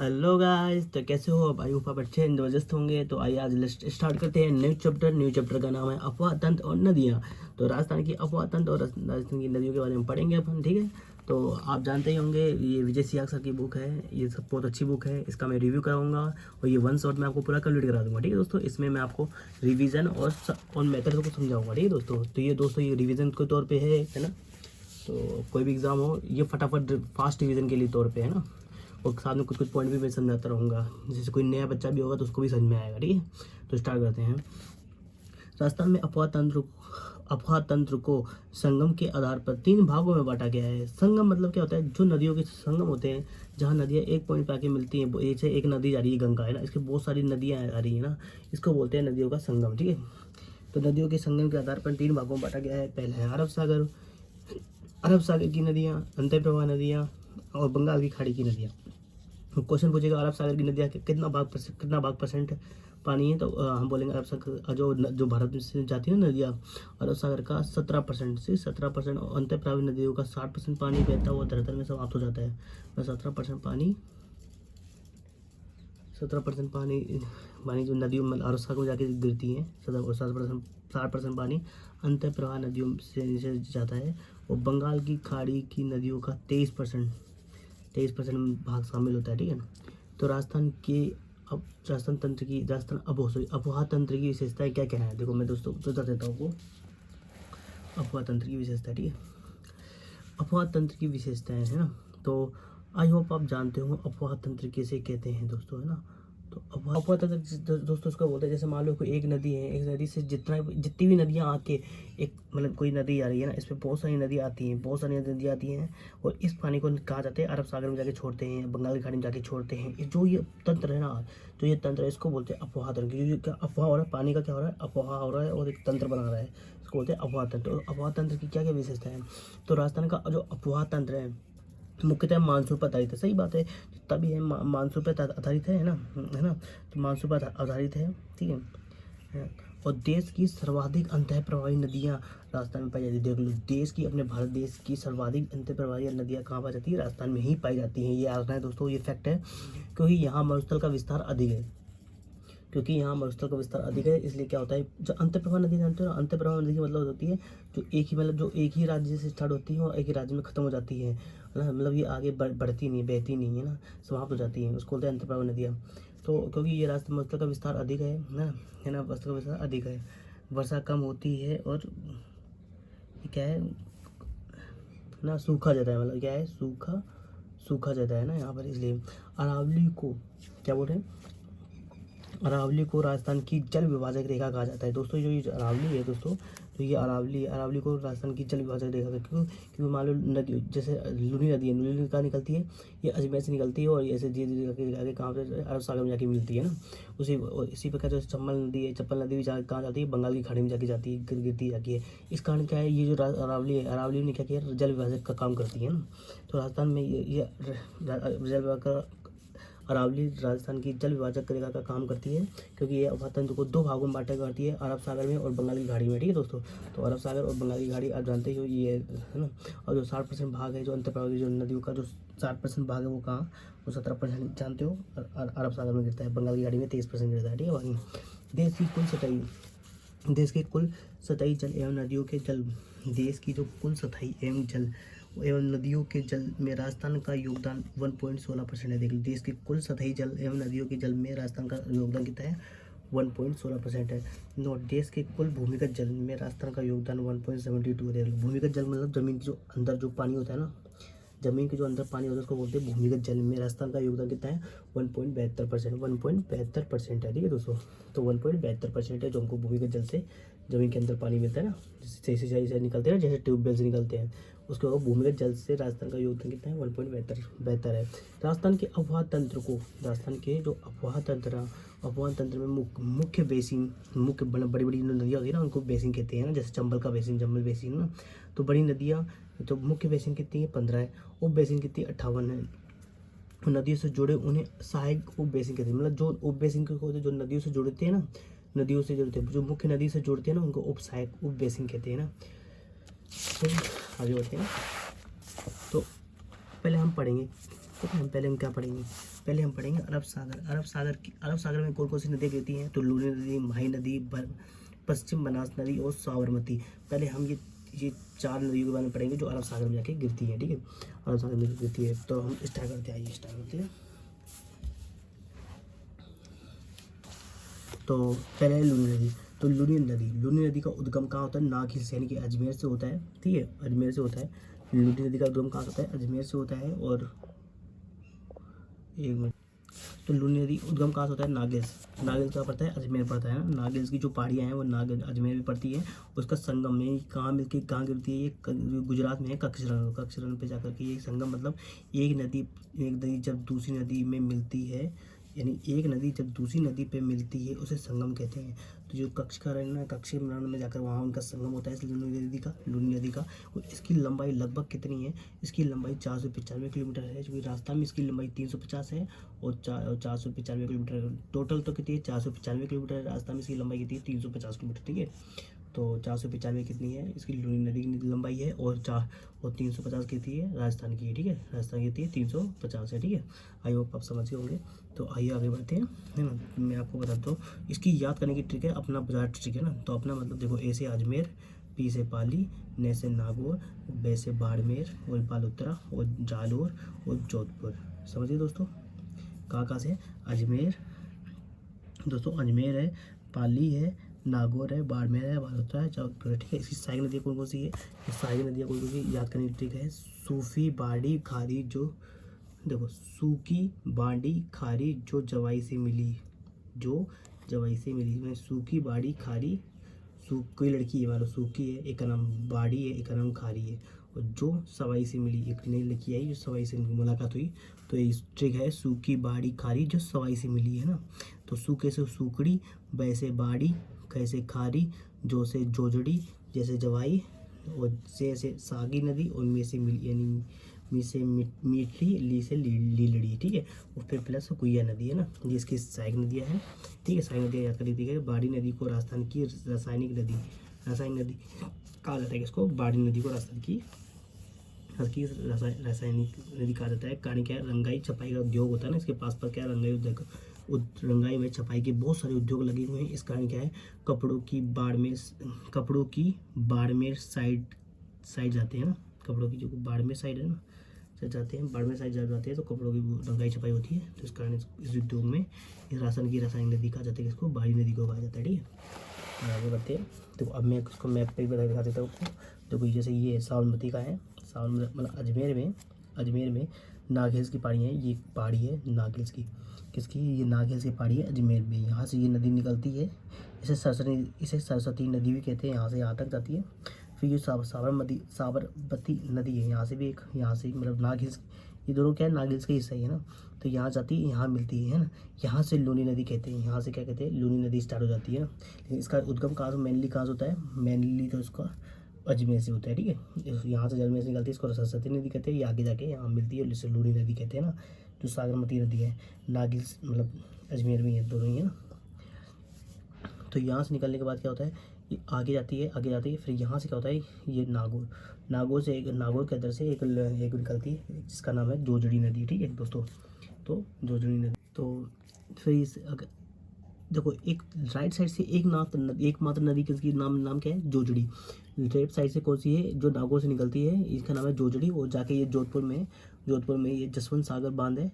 Hello guys, तो कैसे हो? आई होप आप अच्छे जबरदस्त होंगे। तो आइए आज स्टार्ट करते हैं न्यू चैप्टर का नाम है अफवाह तंत्र और नदियाँ। तो राजस्थान की अफवाह तंत्र और राजस्थान की नदियों के बारे में पढ़ेंगे अपन, ठीक है। तो आप जानते ही होंगे ये विजय सियाग सर की बुक है, ये सब बहुत अच्छी बुक है। इसका मैं रिव्यू कराऊंगा और ये वन शॉट में आपको पूरा कंप्लीट करा दूंगा, ठीक है दोस्तों। इसमें मैं आपको रिविजन और मेथड को समझाऊंगा, ठीक है दोस्तों। तो ये दोस्तों ये रिविजन के तौर पर है ना। तो कोई भी एग्ज़ाम हो ये फटाफट फास्ट रिविजन के लिए तौर पे है ना। और साथ में कुछ कुछ पॉइंट भी मैं समझाता रहूँगा, जैसे कोई नया बच्चा भी होगा तो उसको भी समझ में आएगा, ठीक है। तो स्टार्ट करते हैं। राजस्थान में अफवाह तंत्र को संगम के आधार पर 3 भागों में बांटा गया है। संगम मतलब क्या होता है? जो नदियों के संगम होते हैं, जहाँ नदियाँ एक पॉइंट पे आके मिलती हैं। जैसे एक नदी जा रही है गंगा, है ना, इसके बहुत सारी नदियाँ आ रही है ना, इसको बोलते हैं नदियों का संगम, ठीक है। तो नदियों के संगम के आधार पर 3 भागों में बांटा गया है। पहला है अरब सागर की नदियाँ, अंतर प्रवाह नदियाँ और बंगाल की खाड़ी की नदियाँ। क्वेश्चन पूछेगा अरब सागर की नदियाँ कितना भाग परसेंट पानी है, तो हम बोलेंगे अरब सागर जो भारत में से जाती है ना नदियाँ, अरब सागर का 17% से 17%, और अंतर्प्रवाही नदियों का 60% पानी बहता हुआ धरातल में समाप्त हो जाता है। 17% पानी जो नदियों में अरब सागर में जाके गिरती हैं, 60% पानी अंतर प्रवाह नदियों से नीचे जाता है। और बंगाल की खाड़ी की नदियों का 23% भाग शामिल होता है, ठीक है। तो अफवाह तंत्र की विशेषताएं क्या क्या है, देखो मैं दोस्तों बता देता हूँ आपको। अफवाह तंत्र की विशेषता, ठीक है। अफवाह तंत्र की विशेषताएं है ना। तो आई होप आप जानते हो अफवाह तंत्र किसे कहते हैं दोस्तों, है ना। तो अफवाह तंत्र दोस्तों उसको बोलते हैं, जैसे मान लो कोई एक नदी है, एक नदी से जितनी भी नदियाँ आके एक मतलब कोई नदी आ रही है ना, इसमें बहुत सारी नदी आती हैं, और इस पानी को कहा जाता है अरब सागर में जाके छोड़ते हैं, बंगाल की खाड़ी में जाके छोड़ते हैं। जो ये तंत्र है ना, जो ये तंत्र है इसको बोलते हैं अफवाह तंत्र। क्योंकि क्या अफवाह हो रहा है, पानी का क्या हो रहा है, अफवाह हो रहा है और एक तंत्र बना रहा है, इसको बोलते हैं अफवाह तंत्र। और अफवाह तंत्र की क्या क्या विशेषता है? तो राजस्थान का जो अफवाह तंत्र है मुख्यतः मानसून पर आधारित है। सही बात है, तभी है मानसून पर आधारित है ना, है ना। तो मानसून पर आधारित है, ठीक है। और देश की सर्वाधिक अंतः प्रवाही नदियाँ राजस्थान में पाई जाती है। देख लो, देश की अपने भारत देश की सर्वाधिक अंतः प्रवाही नदियाँ कहाँ पाई जाती है? राजस्थान में ही पाई जाती हैं। ये आना है दोस्तों, ये फैक्ट है, क्योंकि यहाँ मरुस्थल का विस्तार अधिक है। इसलिए क्या होता है, जो अंतर्प्रवाह नदी जानते हो ना, अंतर्प्रवाह नदी की मतलब होती है जो एक ही राज्य से स्टार्ट होती है और एक ही राज्य में खत्म हो जाती है ना। मतलब ये आगे बढ़ती नहीं, बहती नहीं है ना, समाप्त हो जाती है, उसको बोलते हैं अंतर्प्रवाह नदियाँ। तो क्योंकि ये रास्ता मरुस्थल का विस्तार अधिक है ना, है ना, मरुस्थल का विस्तार अधिक है, वर्षा कम होती है और क्या है ना, सूखा जाता है। मतलब क्या है, सूखा जाता है ना यहाँ पर। इसलिए अरावली को क्या बोलते हैं? अरावली को राजस्थान की जल विभाजक रेखा कहा जाता है दोस्तों। जो ये अरावली है दोस्तों, तो ये अरावली को राजस्थान की जल विभाजक रेखा, क्योंकि मान लो नदी जैसे लुनी नदी है, लुनी नदी कहाँ निकलती है? ये अजमेर से निकलती है और ऐसे धीरे धीरे आगे कहाँ पे अरब सागर में जाके मिलती है ना। इसी प्रकार जो चप्पल नदी भी कहाँ जाती है? बंगाल की खाड़ी में जाके जाती है, गिरती जाती है। इस कारण क्या है, ये जो अरावली ने क्या किया, जल विभाजक का काम करती है ना। तो राजस्थान में ये जल विभाग अरावली राजस्थान की जल विभाजक रेखा का काम करती है, क्योंकि ये अफवाह तंत्र को 2 भागों में बांटा करती है, अरब सागर में और बंगाल की खाड़ी में, ठीक है दोस्तों। तो अरब सागर और बंगाल की खाड़ी आप जानते ही हो ये है ना। और जो 60% भाग है, जो अंतर्प्रवाही जो नदियों का जो 60% भाग है, वो कहाँ? वो 17% जानते हो अरब सागर में गिरता है, बंगाल की खाड़ी में 23% गिरता है, ठीक है। बाकी देश की कुल सतही जल एवं नदियों के जल देश की जो कुल सतही एवं नदियों के जल में राजस्थान का योगदान 1.16% है। देख लीजिए, देश के कुल सतही जल एवं नदियों के जल में राजस्थान का योगदान कितना है? 1.16% है। और देश के कुल भूमिगत जल में राजस्थान का योगदान 1.72 है। भूमिगत जल मतलब जमीन के जो अंदर जो पानी होता है ना, जमीन के जो अंदर पानी होता है उसको बोलते हैं भूमिगत जल में। राजस्थान का योगदान कितना है? 1.72% है, ठीक है दोस्तों। तो 1.72% है जो हमको भूमिगत जल से जमीन के अंदर पानी मिलता है ना, जैसे निकलते हैं ना, जैसे ट्यूबवेल से निकलते हैं, उसके बाद भूमिगत जल से राजस्थान का योगदान कितना है? 1.72 है। राजस्थान के अफवाह तंत्र में मुख्य बड़ी बड़ी नदियाँ होती है ना, उनको बेसिन कहते हैं ना, जैसे चंबल बेसिन ना। तो बड़ी नदियाँ तो मुख्य बेसिन कितनी है? 15 है। उप बेसिन कितनी? 58 है। नदियों से जुड़े उन्हें सहायक उप बेसिन कहते हैं। मतलब जो उप बेसिन को होते हैं, जो नदियों से जुड़ते हैं ना, जो मुख्य नदी से जुड़ते हैं ना, उनको उप बेसिन कहते हैं ना। तो आगे बढ़ते हैं। तो पहले हम क्या पढ़ेंगे? पहले हम पढ़ेंगे अरब सागर। अरब सागर में कौन कौन सी नदियाँ गिरती हैं, तो लूनी नदी, माही नदी, पश्चिम बनास नदी और साबरमती। पहले हम ये 4 नदियों के बारे में पढ़ेंगे जो अरब सागर में जाके गिरती है, ठीक है, अरब सागर में गिरती है। तो हम स्टार्ट करते हैं, आइए स्टार्ट करते हैं। तो पहले है लूनी नदी। तो लूनी नदी का उद्गम कहाँ होता है, नाग हिल्स यानी कि अजमेर से होता है, ठीक है, अजमेर से होता है। लूनी नदी का उद्गम कहाँ होता है, अजमेर से होता है। और एक मिनट, तो लूनी नदी उद्गम कहाँ से होता है, नागिल्स कहाँ पड़ता है, अजमेर पड़ता है ना। नागिल्स की जो पहाड़ियाँ हैं वो अजमेर में पड़ती है। उसका संगम में कहाँ मिलके कहाँ गिरती है, ये गुजरात में है, कक्षरण पे जाकर के ये संगम, मतलब एक नदी जब दूसरी नदी में मिलती है, यानी एक नदी जब दूसरी नदी पे मिलती है उसे संगम कहते हैं। तो जो कक्षरण में जाकर वहाँ उनका संगम होता है इस लूनी नदी का। और इसकी लंबाई लगभग कितनी है, इसकी लंबाई 495 किलोमीटर है, क्योंकि रास्ता में इसकी लंबाई 350 है और 495 किलोमीटर टोटल। तो कितनी है, 495 किलोमीटर है, रास्ता में इसकी लंबाई कितनी है, 350 किलोमीटर, ठीक है। तो 495 कितनी है इसकी लूनी नदी की लंबाई है, और 350 कितनी है राजस्थान की है, ठीक है, राजस्थान की कितनी है, 350 है, ठीक है। आई होप आप समझ गए होंगे। तो आइए आगे बढ़ते हैं, है ना। मैं आपको बताता हूँ इसकी याद करने की ट्रिक है, अपना बाजार ट्रिक है ना। तो अपना मतलब देखो, ए से अजमेर, पी से पाली, न से नागौर, बे से बाड़मेर, और बालोतरा और जालोर और जोधपुर। समझिए दोस्तों, कहाँ से, अजमेर दोस्तों, अजमेर है, पाली है, नागौर है, बाड़मेर है, बालोतरा है, जोधपुर है, ठीक है। इसकी सहायक नदियाँ कौन कौन सी है, ये सहायक नदियाँ कौन कौन सी याद करने की ट्रिक है, सूफी, बाड़ी, खारी, जो देखो सूखी, बाड़ी, खारी, जो जवाई से मिली, मैं सूखी, बाड़ी, खारी, कोई लड़की है, मान लो सूखी है, एक का नाम बाड़ी है, एक का नाम खारी है, और जो सवाई से मिली, एक नई लड़की आई जो सवाई से मुलाकात हुई। तो ये ट्रिक है, सूखी, बाड़ी, खारी, जो सवाई से मिली, है ना। तो सूखे से सूखड़ी, वैसे बाड़ी, कैसे खारी, जो से जोजड़ी, जैसे जवाई, और से सागी नदी, और में से मिली यानी मी से मीठी, ली से लीलड़ी, ठीक है। और फिर प्लस गुइया नदी, है ना, ये इसकी सहायक नदियाँ हैं, ठीक है। सहायक नदियाँ याद कर लीजिएगा। बाड़ी नदी को राजस्थान की रासायनिक नदी कहा जाता है, इसको बाड़ी नदी को राजस्थान की रासायनिक नदी कहा जाता है। कारण क्या है, रंगाई छपाई का उद्योग होता है ना इसके पास पर, क्या रंगाई में छपाई के बहुत सारे उद्योग लगे हुए हैं। इस कारण क्या है, कपड़ों की बाड़मेर साइड जाते हैं ना, कपड़ों की जो बाड़मेर साइड है ना जाते हैं, बाड़मेर साइड जाते हैं, तो कपड़ों की रंगाई छपाई होती है। तो इस कारण इस उद्योग में इस राशन की रासायनिक नदी कहा जाता है, इसको बाड़ी नदी को कहा जाता है, ठीक है। आगे बढ़ते हैं। देखो अब मैं उसको मैप पे बता दिखा देता हूँ आपको। देखो जैसे ये साबरमती का है, मतलब अजमेर में नाग हिल्स की पहाड़ी है, ये पहाड़ी है नाग हिल्स की, किसकी, ये नाग हिल्स की पहाड़ी है अजमेर में। यहाँ से ये नदी निकलती है, इसे सरस्वती नदी भी कहते हैं, यहाँ से यहाँ तक जाती है। फिर ये साबरमती नदी है, यहाँ से भी एक, यहाँ से मतलब नाग हिल्स, ये दोनों क्या है, नाग हिल्स का हिस्सा ही है ना। तो यहाँ जाती है, यहाँ मिलती है ना। यहाँ से लूनी नदी कहते हैं, यहाँ से क्या कहते हैं, लूनी नदी स्टार्ट हो जाती है ना। लेकिन इसका उद्गम कहाँ से मेनली कहाँ से होता है, मेनली तो इसका अजमेर से होता है, ठीक है। यहाँ से अजमेर से निकलती है, इसको सरस्वती नदी कहते हैं। ये आगे जाके यहाँ मिलती है, जिसे लूनी नदी कहते हैं ना। जो साबरमती नदी है, नाग हिल्स मतलब अजमेर में, ये दोनों ही है ना। तो यहाँ से निकलने के बाद क्या होता है, ये आगे जाती है। फिर यहाँ से क्या होता है, ये नागौर के अंदर से एक निकलती है जिसका नाम है जोजड़ी नदी, ठीक है दोस्तों। तो जोजड़ी नदी, तो फिर इस देखो एक राइट साइड से एकमात्र नदी किसकी नाम क्या है, जोजड़ी। लेफ्ट साइड से कौन सी है, जो नागौर से निकलती है, इसका नाम है जोजड़ी। और जाके ये जोधपुर में ये जसवंत सागर बांध है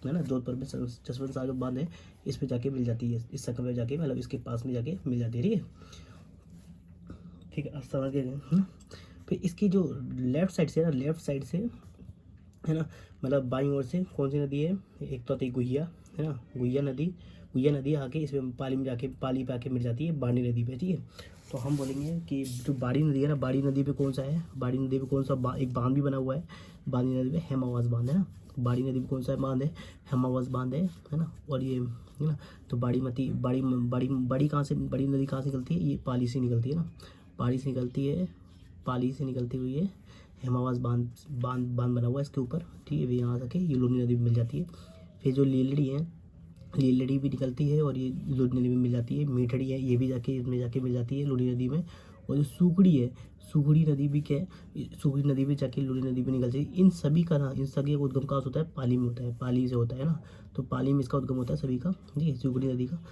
ना, जोधपुर में जसवंत सागर बांध है, इस पे जाके मिल जाती है, इस सकम में जाके, मतलब इसके पास में जाके मिल जाती है, ठीक है। समझ गए। फिर इसकी जो लेफ्ट साइड से है ना, मतलब बाईं ओर से कौन सी नदी है, एक तो आती है गुहिया, है ना, गुहिया नदी आके इसमें पाली पे आके मिल जाती है बाड़ी नदी पे, ठीक है। तो हम बोलेंगे कि जो बाड़ी नदी है ना, बाड़ी नदी पे कौन सा एक बांध भी बना हुआ है बाड़ी नदी पे, हेमावास बांध है ना। बाड़ी नदी पे कौन सा बांध है, हेमावास बांध है ना। और ये है ना, तो बड़ी नदी कहाँ से निकलती है, ये पाली से निकलती है ना, पाली से निकलती हुई है, हेमावास बांध बना हुआ है इसके ऊपर, ठीक है। यहाँ आके ये लूनी नदी में मिल जाती है। फिर जो लीलड़ी भी निकलती है, और ये लूनी नदी में मिल जाती है। मीठड़ी है, ये भी इसमें जाके मिल जाती है लूनी नदी में। और जो सूखड़ी है, सूखड़ी नदी भी क्या है, सूखड़ी नदी भी जाके लूनी नदी भी निकलती है। इन सभी का ना, इन सभी का उद्गम कहाँ से होता है, पाली में होता है, पाली से होता है ना। तो पाली में इसका उद्गम होता है सभी का, ठीक है, सूखड़ी नदी का।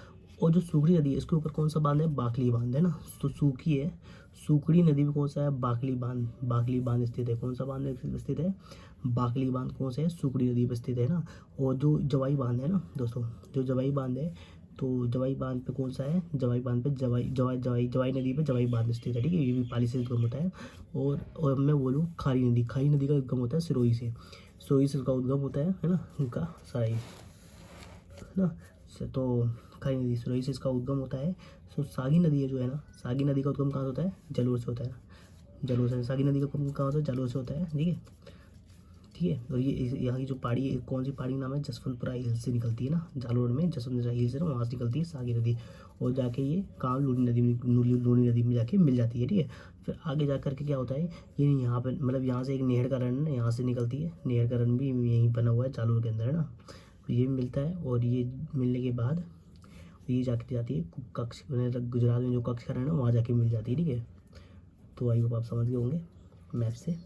और जो सूखड़ी नदी है इसके ऊपर कौन सा बांध है, बाकली बांध है ना। तो सूखी है, सूखड़ी नदी में कौन सा है, बाकली बांध, बाकली बांध स्थित है। कौन सा बांध स्थित है, बाकली बांध कौन सा है, सूखड़ी नदी पर स्थित है ना। और जो जवाई बांध है ना दोस्तों, जो जवाई बांध है, तो जवाई बांध पे कौन सा है, जवाई बांध पे जवाई नदी पे जवाई बांध स्थित है, ठीक है। ये भी पाली से उद्गम होता है। और मैं बोलूँ खारी नदी, खारी नदी का उद्गम होता है सिरोही से, सिरोही से उसका उद्गम होता है ना, उनका सराई ना। तो खारी नदी सिरोही से इसका उद्गम होता है। तो सागी नदी है जो है ना, सागी नदी का उद्गम कहाँ से होता है, जलोर से होता है, जलोर से। सागी नदी का उद्गम कहाँ होता है, जलोर से होता है, ठीक है, ठीक है। और ये यहाँ की जो पहाड़ी है, कौन सी पहाड़ी नाम है, जसवंतपुरा हिल्स से निकलती है ना, जालोर में जसवंतपुरा हिल्स है ना, वहाँ से निकलती है सागी नदी। और जाके ये कहाँ, लूनी नदी में, लूनी नदी में जाके मिल जाती है, ठीक है। फिर आगे जा करके क्या होता है, ये यहाँ पर मतलब यहाँ से एक नहर का रन है, यहाँ से निकलती है, नहर का रन भी यहीं बना हुआ है जालोर के अंदर है ना। ये मिलता है, और ये मिलने के बाद ये जाके जाती है कक्ष, गुजरात में जो कक्ष का रन है वहाँ जाके मिल जाती है, ठीक है। तो आई होप आप समझ गए होंगे मैप से।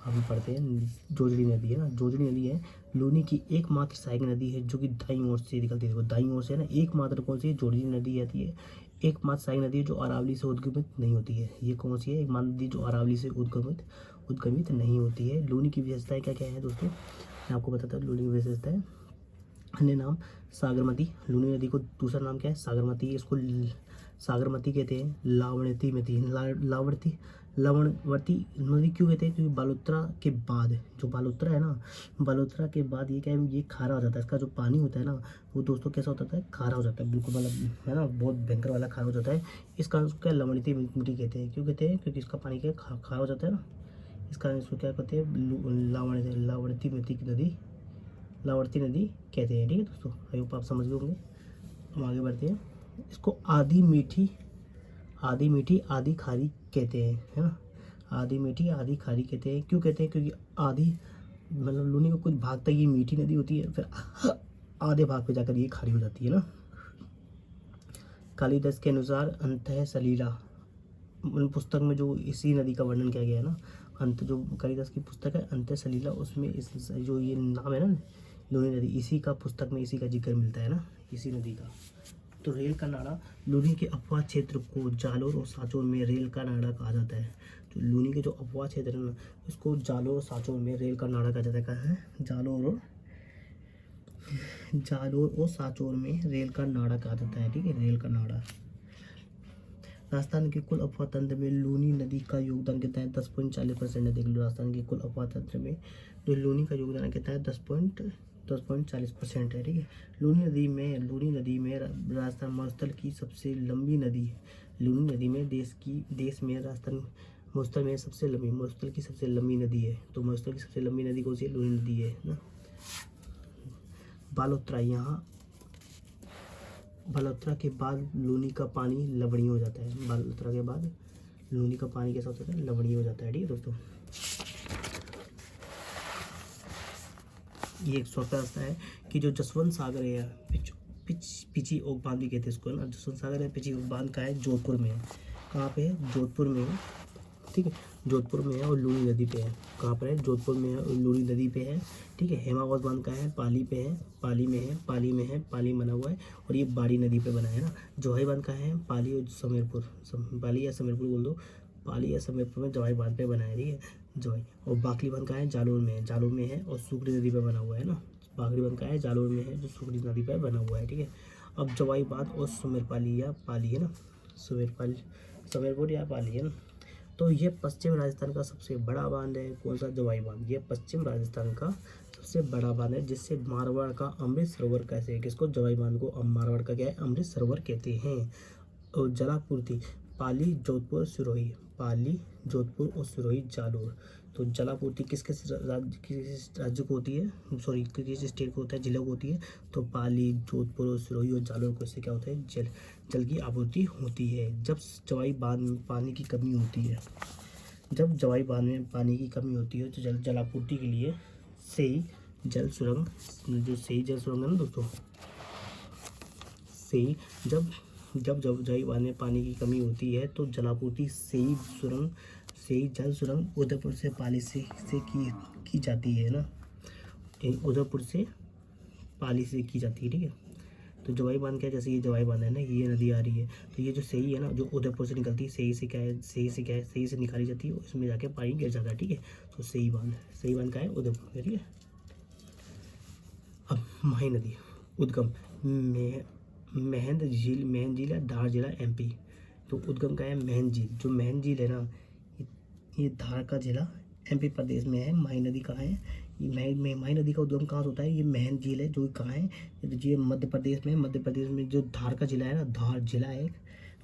हम पढ़ते हैं जोजड़ी नदी है ना, जोजड़ी नदी है लूनी की एकमात्र सहायक नदी है जो कि दाईं ओर से निकलती है। देखो दाईं ओर से है ना, एकमात्र कौन सी है, जोजड़ी नदी आती है। एकमात्र सहायक नदी है जो अरावली से उद्गमित नहीं होती है। ये कौन सी है, एकमात्र नदी जो अरावली से उद्गमित नहीं होती है। लूनी की विशेषताएं क्या क्या है दोस्तों, मैं आपको बताता हूँ। लूनी की विशेषताएं, अन्य नाम सागरमती, लूनी नदी को दूसरा नाम क्या है, सागरमती। इसको सागरमती कहते हैं, लावणती मती, लवणवती नदी क्यों कहते हैं, क्योंकि बालोतरा के बाद, जो बालोतरा है ना, बालोतरा के बाद ये क्या है, ये खारा हो जाता है। इसका जो पानी होता है ना, वो दोस्तों कैसा होता है, खारा हो जाता है, बिल्कुल मतलब है ना, बहुत भयंकर वाला खारा हो जाता है। इस कारण उसको क्या लवणवती मिट्टी कहते हैं। क्यों कहते हैं, क्योंकि इसका पानी क्या खारा हो जाता है ना, इस कारण इसको क्या कहते हैं, लावणती मिट्टी की नदी, लावणती नदी कहते हैं, ठीक है दोस्तों। आई होप आप समझ गए होंगे। हम आगे बढ़ते हैं। इसको आधी मीठी आधी खारी कहते हैं, है ना। आधी मीठी आधी खारी कहते हैं। क्यों कहते हैं, क्योंकि आधी मतलब लूनी का कुछ भाग तक ये मीठी नदी होती है, फिर आधे भाग पे जाकर ये खारी हो जाती है ना। कालिदास के अनुसार अंतः सलीला पुस्तक में जो इसी नदी का वर्णन किया गया है ना, अंत जो कालिदास की पुस्तक है अंतः सलीला, उसमें इस जो ये नाम है ना लूनी नदी, इसी का पुस्तक में इसी का जिक्र मिलता है ना, इसी नदी का। तो रेल का नाड़ा, लूनी के अपवाह क्षेत्र को जालोर और सांचौर में रेल का नाड़ा कहा जाता है। जो लूनी के जो अपवाह क्षेत्र है ना, उसको जालोर और सांचौर में रेल का नाड़ा कहा जाता है। कहाँ है, जालोर और सांचौर में रेल का नाड़ा कहा जाता है, ठीक है, रेल का नाड़ा। राजस्थान के कुल अपवाह तंत्र में लूनी नदी का योगदान कितना है, 10.40% है। देख लो राजस्थान के कुल अपवाह तंत्र में जो लूनी का योगदान कितना है, 10.40% है, ठीक है। लूनी नदी में राजस्थान मरुस्थल की सबसे लंबी नदी है। लूनी नदी में देश में राजस्थान मरुस्थल में सबसे लंबी, मरुस्थल की सबसे लंबी नदी है। तो मरुस्थल की सबसे लंबी नदी कौन सी है, लूनी नदी है ना। बालोतरा, यहाँ बालोतरा के बाद लूनी का पानी लवणीय हो जाता है। बालोतरा के बाद लूनी का पानी कैसा होता है, लवणीय हो जाता है, ठीक है दोस्तों। ये एक शॉर्ट रास्ता है कि जो जसवंत सागर है, पिची ओक बांध भी कहते हैं इसको ना। जसवंत सागर है, पिची ओक बांध का है, जोधपुर में है। कहाँ पे है, जोधपुर में है, ठीक है, जोधपुर में है और लूनी नदी पे है। कहाँ पर है, जोधपुर में है और लूनी नदी पे है, ठीक है। हेमावत बांध का है, पाली पे है, पाली में है, पाली बना हुआ है, और ये बाड़ी नदी पे बना है ना। जोहाई बांध का है, पाली और समीरपुर, पाली या समीरपुर बोल दो, पाली या समीरपुर में जोहाई बांध पे बना है, ठीक है, जोहाई। और बाकली बांध का है, जालोर में है और सूखड़ी नदी पे बना हुआ है ना। बाकली बांध का है, जालोर में है, जो सूखड़ी नदी पे बना हुआ है, ठीक है। अब जोहाई बांध और समीरपाली या पाली है ना, समीरपुर या पाली है ना। तो ये पश्चिम राजस्थान का सबसे बड़ा बांध है। कौन सा, जोहाई बांध। ये पश्चिम राजस्थान का सबसे बड़ा बांध है, जिससे मारवाड़ का अमृत सरोवर कहते हैं। किसको, जोहाई बांध को मारवाड़ का क्या है, अमृत सरोवर कहते हैं। और जलापूर्ति, पाली, जोधपुर, सिरोही, पाली, जोधपुर और सिरोही, जालोर। तो जलापूर्ति किस राज्य को होती है, सॉरी किस स्टेट को होता है, जिले को होती है। तो पाली, जोधपुर और सिरोही और जालोर को इससे क्या होता है, जल की आपूर्ति होती है। जब जोहाई बांध में पानी की कमी होती है, जब जोहाई बांध में पानी की कमी होती है, तो जलापूर्ति के लिए सही जल सुरंग, जो सही जल सुरंग है ना दोस्तों, सही जब जब जब जय बांध में पानी की कमी होती है तो जलापूर्ति सेई जल सुरंग उदयपुर से पाली से की जाती है ना, उदयपुर से पाली से की जाती है, ठीक है। तो जवाई बांध क्या है, जैसे ये जवाई बांध है ना, ये नदी आ रही है, तो ये जो सही है ना, जो उदयपुर से निकलती है, सही से क्या है, सही से निकाली जाती है, उसमें जाके पानी गिर जाता है, ठीक है। तो सही बांध का है उदयपुर में, ठीक है। अब माही नदी उद्गम महंद झील है, धार जिला MP। तो उद्गम का है महंद झील, जो महंद झील है ना, ये धार का जिला MP प्रदेश में है। माही नदी कहाँ है, ये माही नदी का उद्गम कहाँ से होता है, ये महंद झील है, जो कहाँ है, ये मध्य प्रदेश में। मध्य प्रदेश में जो धार का जिला है ना, धार जिला है,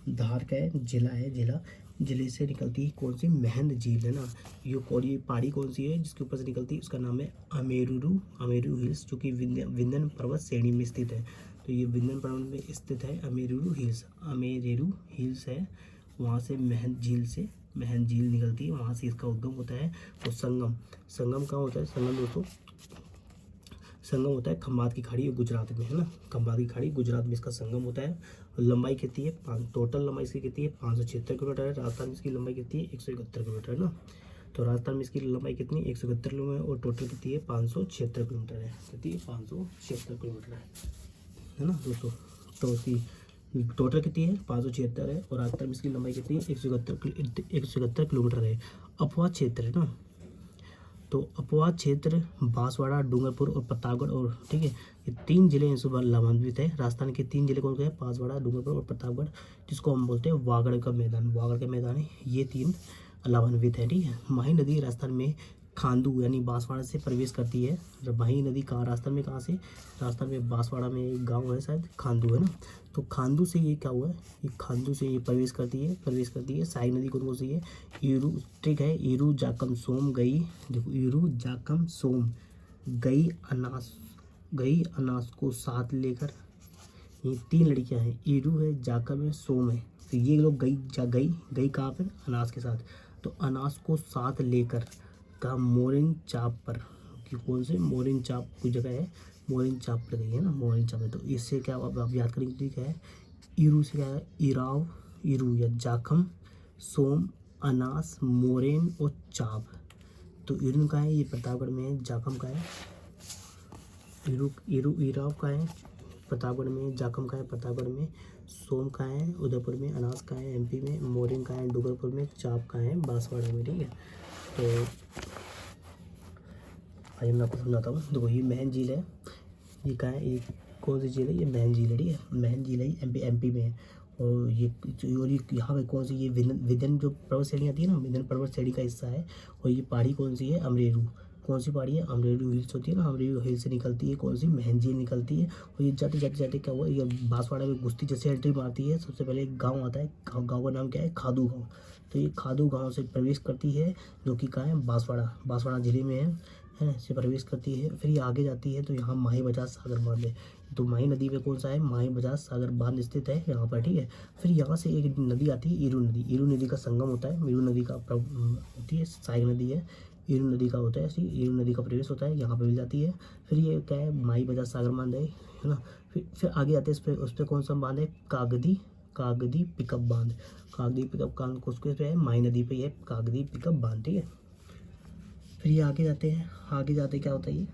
धार का जिला जिले से निकलती है कौन सी, महंद झील है ना। ये पहाड़ी कौन सी है जिसके ऊपर से निकलती है, उसका नाम है अमेरू हिल्स, जो कि विंध्य पर्वत श्रेणी में स्थित है। तो ये विंध्य पर्वत में स्थित है अमेरू हिल्स है, वहाँ से महंद झील निकलती है, वहाँ से इसका उद्गम होता है। और संगम कहाँ होता है, संगम होता है खंभात की खाड़ी गुजरात में, है ना। खंभात की खाड़ी गुजरात में इसका संगम होता है। लंबाई कितनी है, टोटल लंबाई इसकी कितनी है, 576 किलोमीटर है। राजस्थान में इसकी लंबाई कितनी है, 171 किलोमीटर है ना। तो राजस्थान में इसकी लंबाई कितनी है, 171 किलोमीटर, और टोटल कितनी है, 576 किलोमीटर है। कितनी है, 576 किलोमीटर है ना दोस्तों। तो इसकी टोटल कितनी है, 576 है, और राजस्थान में इसकी लंबाई कितनी है, 171 किलोमीटर है। अपवाद क्षेत्र है ना, तो अपवाद क्षेत्र बांसवाड़ा, डूंगरपुर और प्रतापगढ़, और ठीक है, ये 3 जिले इनसे लाभान्वित है। राजस्थान के 3 जिले कौन से हैं, बांसवाड़ा, डूंगरपुर और प्रतापगढ़, जिसको हम बोलते हैं वागड़ का मैदान है। ये 3 लाभान्वित है, ठीक है। माही नदी राजस्थान में खांडू यानी बांसवाड़ा से प्रवेश करती है। माही नदी कहाँ, राजस्थान में कहाँ से, राजस्थान में बांसवाड़ा में एक गाँव है शायद, खांडू है ना। तो खांडू से ये क्या हुआ है, ये खांडू से ये प्रवेश करती है। सहायक नदी कौन सी है, ईरू, ठीक है, ईरू जाकम सोम गई, देखो ईरू जाकम सोम गई अनास को साथ लेकर, ये 3 लड़कियां हैं, ईरू है, जाकम है, सोम है। तो ये लोग गई कहाँ पर, अनास के साथ। तो अनास को साथ लेकर का मोरिन चाप पर, कि कौन से, मोरिन चाप कोई जगह है, मोरिन चाप पर गई है ना, मोरिन चाप है। तो इससे क्या आप याद करेंगे, क्या है, ईरू से क्या है, ईरू या जाखम, सोम, अनास, मोरेन और चाप। तो ईरू का है, ये प्रतापगढ़ में है। जाखम का है, ईराव का है, प्रतापगढ़ में। जाखम का है, प्रतापगढ़ में। सोम का है, उदयपुर में। अनास का है, MP में। मोरिन का है, डूंगरपुर में। चाप का है, बांसवाड़ा में, ठीक है। तो आइए मैं आपको समझाता हूँ। देखो ये महंद झील है, ये कहाँ है, ये कौन सी झील है, ये महंद झील है, ठीक है। महंद झील है, MP में है। और ये यहाँ पे कौन सी, ये विंध्य जो पर्वत श्रेणी आती है ना, विंध्य पर्वत श्रेणी का हिस्सा है। और ये पहाड़ी कौन सी है, अमरेरू। कौन सी पहाड़ी है, अमरेरू हिल्स होती है ना, अमरेरू हिल से निकलती है कौन सी, महंद झील निकलती है। और ये जाते क्या हुआ, ये बांसवाड़ा में घुसती जैसे एंट्री मारती है, सबसे पहले एक गाँव आता है, गाँव का नाम क्या है, खादू गाँव। तो ये खादू गाँव से प्रवेश करती है, जो कि कहाँ है, बांसवाड़ा जिले में है, से प्रवेश करती है। फिर ये आगे जाती है, तो यहाँ माही बजाज सागर बांध है। तो माही नदी पे कौन सा है, माही बजाज सागर बांध स्थित है यहाँ पर, ठीक है। फिर यहाँ से एक नदी आती है, ईरू नदी का संगम होता है। ईरू नदी का होती है, सहायक नदी है, ईरू नदी का होता है, ईरू नदी का प्रवेश होता है, यहाँ पे मिल जाती है। फिर ये क्या है, माही बजाज सागर बांध है ना। फिर आगे आते हैं, उस पर कौन सा बांध है, कागदी पिकअप बांध उसके पे है, माही नदी पे है कागदी पिकअप बांध, ठीक है। फिर ये आगे जाते क्या होता है, ये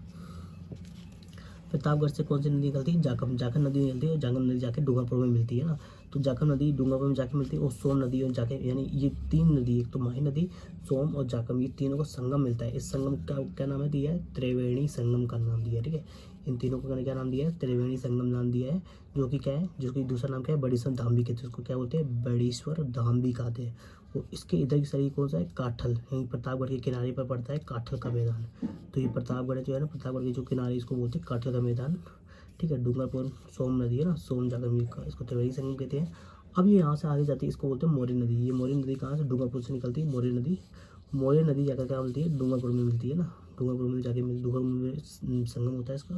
प्रतापगढ़ से कौन सी नदी निकलती है, जाखम नदी निकलती है, और जाखम नदी जाके डूंगरपुर में मिलती है ना। तो जाखम नदी डूंगरपुर में जाके मिलती है, और सोम नदी और जाके, यानी ये 3 नदी, एक तो माही नदी, सोम और जाखम, ये तीनों का संगम मिलता है। इस संगम का क्या नाम है दिया है, त्रिवेणी संगम का नाम दिया है, ठीक है। इन तीनों को क्या नाम दिया है, त्रिवेणी संगम नाम दिया है। जो कि क्या है, जिसकी दूसरा नाम क्या है, बड़ेश्वर धाम भी कहते हैं, उसको क्या बोलते हैं, बड़ेश्वर धाम भी कहते हैं। वो इसके इधर की साइड कौन सा है, काठल, यहीं प्रतापगढ़ के किनारे पर पड़ता है काठल का मैदान। तो ये प्रतापगढ़ जो है ना, प्रतापगढ़ के जो किनारे, इसको बोलते हैं काठल का मैदान, ठीक है। डूंगरपुर सोम नदी है ना, सोम जाकर इसको त्रिवेणी संगम कहते हैं। अब ये यहाँ से आगे जाती है, इसको बोलते हैं मोरी नदी। ये मोरी नदी कहाँ से, डूंगरपुर से निकलती है मोरी नदी जाकर क्या मिलती है, डूंगरपुर में मिलती है ना। डूंगरपुर में डूंगरपुर में संगम होता है इसका।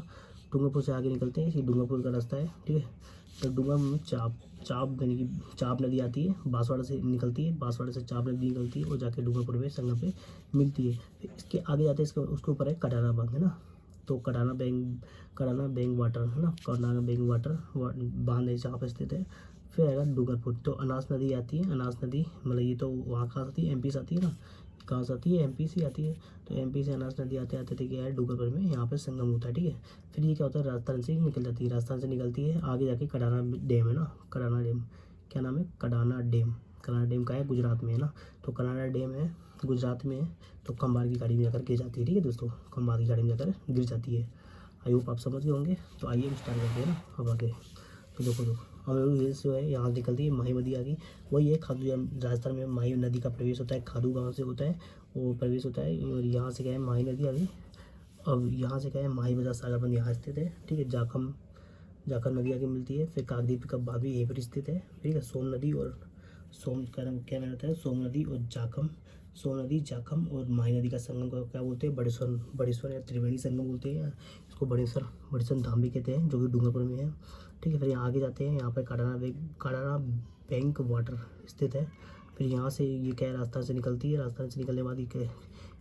डूंगरपुर से आगे निकलते हैं, इसी डूंगरपुर का रास्ता है, ठीक है। तो डूंगरपुर में यानी कि चाप नदी आती है, बांसवाड़ा से निकलती है, बांसवाड़ा से चाप नदी निकलती है, और जाके डूंगरपुर में संगम पे मिलती है। फिर इसके आगे जाते हैं, उसके ऊपर है कटाना बांध, है ना। तो कटाना बैंक वाटर है ना, कटाना बैंक वाटर बांध है, जहाँ पर स्थित है। फिर आएगा डूंगरपुर। तो अनास नदी आती है, अनास नदी मतलब ये तो वहाँ कहाँ से आती है, एमपी से आती है ना, कहाँ से आती है, एमपी से आती है। तो एमपी से अनास नदी आते आते ठीक है डूंगरपुर में यहाँ पे संगम होता है, ठीक है। फिर ये क्या होता है, राजस्थान से निकल जाती है, राजस्थान से निकलती है आगे जाके कडाना डैम है ना, कडाना डैम, क्या नाम है, कडाना डैम। कडाना डैम का है, गुजरात में है ना। तो कडाना डैम है गुजरात में है, तो खंबार की गाड़ी में जाकर गिर जाती है, ठीक है दोस्तों, खंबार की गाड़ी में जाकर गिर जाती है। आई होप आप समझ गए होंगे। तो आइए हम स्टार्ट करते हैं ना अब आगे। तो देखो अमरूद हिल्स जो है यहाँ निकलती है, माही नदी आ गई। वही है खादू, राजस्थान में माही नदी का प्रवेश होता है, खादू गांव से होता है वो प्रवेश होता है। और यहाँ से क्या है, माही नदी आ गई। अब यहाँ से क्या है, माही बाजार सागर बंद यहाँ स्थित है, ठीक है। जाखम, जाखम नदी आगे मिलती है। फिर काकद्वीप का बाद भी यहीं पर स्थित है, ठीक है। सोम नदी और सोम क्या नाम होता है, सोम नदी और जाखम, सोम नदी जाखम और माही नदी का संगम को क्या बोलते हैं, बड़ेश्वर, बड़ेश्वर या त्रिवेणी संगम बोलते हैं, इसको बड़ेश्वर, बड़ेश्वर धाम भी कहते हैं, जो कि डूंगरपुर में है, ठीक है। फिर यहाँ आगे जाते हैं, यहाँ पर काडाना बैंक वाटर स्थित है। फिर यहाँ से ये क्या है, राजस्थान से निकलती है, राजस्थान से निकलने के बाद ये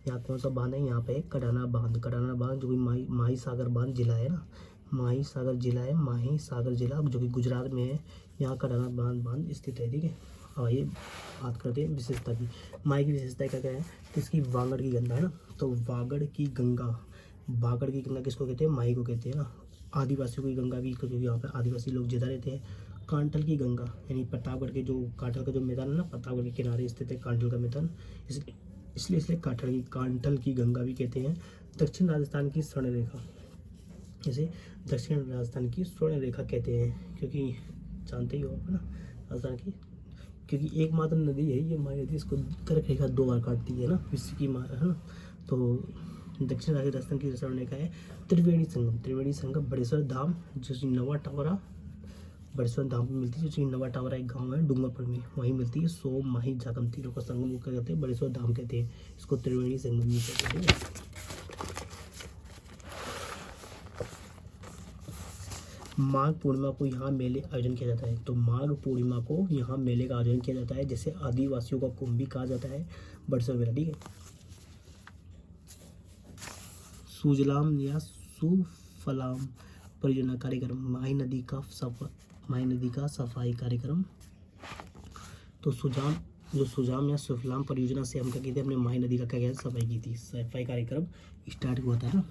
यहाँ कौन सा बांध है, यहाँ पे कडाना बांध, कडाना बांध जो कि माही सागर बांध जिला है ना, माही सागर जिला है, माही सागर जिला जो कि गुजरात में है। यहाँ कडाना बांध स्थित है, ठीक है। आइए बात करते हैं विशेषता की। माही की विशेषता क्या है, तो इसकी वागड़ की गंगा है ना, तो वागड़ की गंगा, वागड़ की गंगा किसको कहते हैं, माही को कहते हैं ना। आदिवासियों की गंगा भी, क्योंकि यहाँ पर आदिवासी लोग ज़्यादा रहते हैं। कांटल की गंगा यानी प्रतापगढ़ के जो कांटल का जो मैदान है ना, प्रतापगढ़ के किनारे स्थित है कांटल का मैदान, इसलिए कांटल की गंगा भी कहते हैं। दक्षिण राजस्थान की स्वर्ण रेखा, इसे दक्षिण राजस्थान की स्वर्ण रेखा कहते हैं, क्योंकि जानते ही हो आप ना राजस्थान की, क्योंकि एकमात्र नदी है ये माही नदी, इसको कर्क रेखा 2 बार काटती है ना, विश्व की है ना। तो दक्षिण राजस्थान की स्वर्ण रेखा है त्रिवेणी संगम, त्रिवेणी संगम बड़ेश्वर धाम जो कि नवा टावरा, बड़ेश्वर धाम में मिलती है, जो कि नवा टावरा एक गांव है डूंगरपुर में, वहीं मिलती है। सोम माही जाखम तीनों का संगम को क्या कहते हैं, बड़ेश्वर धाम कहते हैं, इसको त्रिवेणी संगम भी कहते हैं। माघ पूर्णिमा को यहाँ मेले आयोजन किया जाता है, तो माघ पूर्णिमा को यहाँ मेले का आयोजन किया जाता है, जैसे आदिवासियों का कुंभ भी कहा जाता है बड़ेश्वर मेला, ठीक है। सुजलाम या सुफलाम परियोजना कार्यक्रम, माही नदी का सफाई कार्यक्रम। तो सुजाम या सुफलाम परियोजना से हम क्या कहते हैं, हमने माही नदी का क्या कहते हैं, सफाई की थी, सफाई कार्यक्रम स्टार्ट हुआ था ना।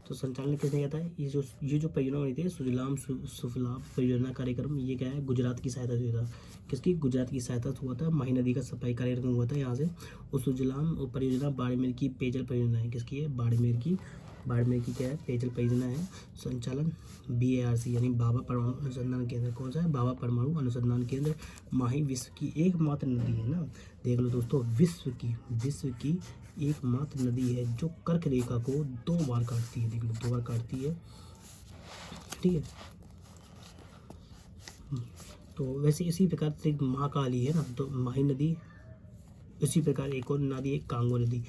तो संचालन किसने किया था, ये जो परियोजना बनी थी सुजलाम सुफलाम परियोजना कार्यक्रम, ये क्या है, गुजरात की सहायता से हुआ था। किसकी, गुजरात की सहायता से हुआ था। माही नदी का सफाई कार्यक्रम हुआ था यहाँ से। और सुजलाम परियोजना बाड़मेर की पेयजल परियोजना है, किसकी है, बाड़मेर की क्या है, पेयजल परियोजना है। संचालन BARC यानी बाबा परमाणु अनुसंधान केंद्र, कौन सा है, बाबा परमाणु अनुसंधान केंद्र। माही विश्व की एकमात्र नदी है ना, देख लो दोस्तों, विश्व की एकमात्र नदी है जो कर्क रेखा को 2 बार काटती है, देख लो 2 बार काटती है, ठीक है। तो वैसे इसी प्रकार से महाकाली है ना, तो माही नदी, इसी प्रकार एक और नदी है कांगो नदी,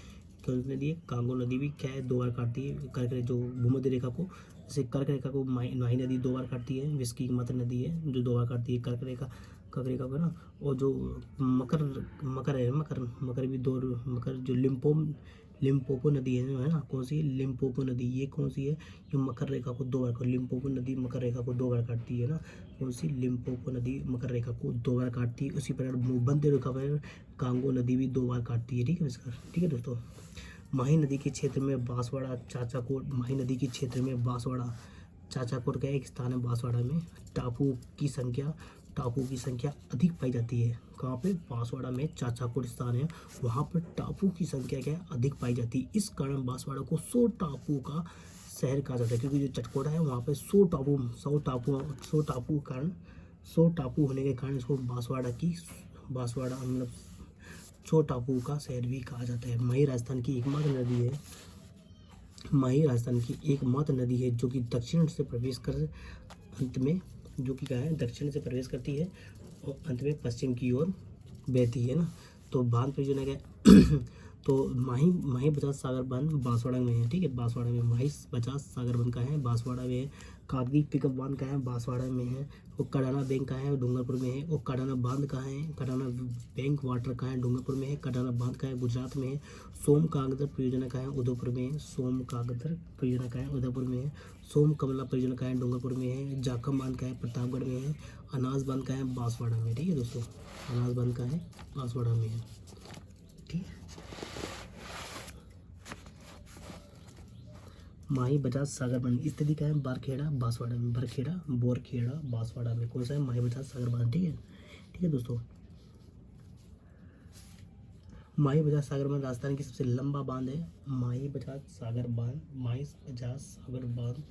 कौन सी नदी है, कांगो नदी भी क्या है, 2 बार काटती है कर्क जो भूमध्य रेखा को, जैसे कर्क रेखा को माही नदी 2 बार काटती है, विश्व की एकमात्र नदी है जो 2 बार काटती है कर्क रेखा को ना। और जो मकर भी 2, मकर जो लिम्पोपो नदी है ना, कौन सी, लिम्पोपो नदी, ये कौन सी है, ये मकर रेखा को 2 बार, लिम्पोपो नदी मकर रेखा को 2 बार काटती है ना, कौन सी, लिम्पोपो नदी मकर रेखा को 2 बार काटती है। उसी प्रकार भूमध्य रेखा पर कांगो नदी भी 2 बार काटती है, ठीक है इसका, ठीक है दोस्तों। माही नदी के क्षेत्र में बांसवाड़ा चाचाकोट, माही नदी के क्षेत्र में बांसवाड़ा चाचाकोट का एक स्थान है, बांसवाड़ा में टापू की संख्या अधिक पाई जाती है। कहाँ पे, बांसवाड़ा में चाचाकोट स्थान है, वहाँ पर टापू की संख्या क्या है, अधिक पाई जाती है। इस कारण बांसवाड़ा को 100 टापू का शहर कहा जाता है, क्योंकि जो चटकोटा है वहाँ पे 100 टापू होने के कारण इसको बांसवाड़ा मतलब 100 टापू का शहर भी कहा जाता है। माही राजस्थान की एकमात्र नदी है जो कि दक्षिण से प्रवेश कर अंत में, जो कि क्या है, दक्षिण से प्रवेश करती है और अंत में पश्चिम की ओर बहती है ना। तो बांध परियोजना क्या है तो माही माही बजाज सागर बांध बांसवाड़ा में है, ठीक है, बांसवाड़ा में माही बजाज सागर बांध का है, बांसवाड़ा में है। कागदी पिकअप बांध का है, बांसवाड़ा में है। वो कडाना बैंक का है, डूंगरपुर में है। वो कडाना बांध का है, कडाना बैंक वाटर का है, डूंगरपुर में है। कडाना बांध का है, गुजरात में है। सोम कागदर परियोजना का है, उदयपुर में है। सोम कागदर परियोजना का है, उदयपुर में है। सोम कमला परियोजना का है, डूंगरपुर में है। जाखम बांध का है, प्रतापगढ़ में है। अनाज बांध का है, बांसवाड़ा में, ठीक है दोस्तों, अनाज बांध का है, बांसवाड़ा में है, ठीक है। माही बजाज सागर बांध स्थिति का है, बारखेड़ा बांसवाड़ा में, बरखेड़ा बोरखेड़ा बांसवाड़ा में। कौन सा है? माही बजाज सागर बांध, ठीक है, ठीक है दोस्तों। माही बजाज सागर बांध राजस्थान की सबसे लंबा बांध है। माही बजाज सागर बांध, माही बजाज सागर बांध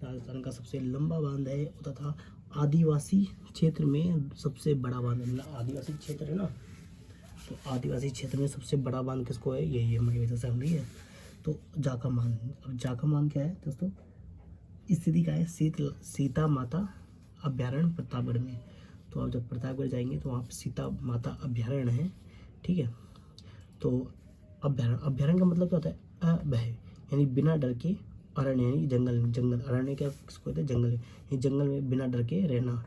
राजस्थान का सबसे लंबा बांध है तथा आदिवासी क्षेत्र में सबसे बड़ा बांध है। मतलब आदिवासी क्षेत्र है ना, तो आदिवासी क्षेत्र में सबसे बड़ा बांध किसको है? यही है, माही बजाज सागर है। तो जाखम बांध, अब जाखम बांध क्या है दोस्तों? स्थिति का है, सीता माता अभ्यारण्य प्रतापगढ़ में। तो आप जब प्रतापगढ़ जाएंगे तो वहाँ पर सीता माता अभ्यारण्य है, ठीक है। तो अभ्यारण्य का मतलब क्या होता है? अभय, यानी बिना डर के। अरण्य यानी जंगल अरण्य क्या किसको कहते हैं? जंगल, ये जंगल में बिना डर के रहना।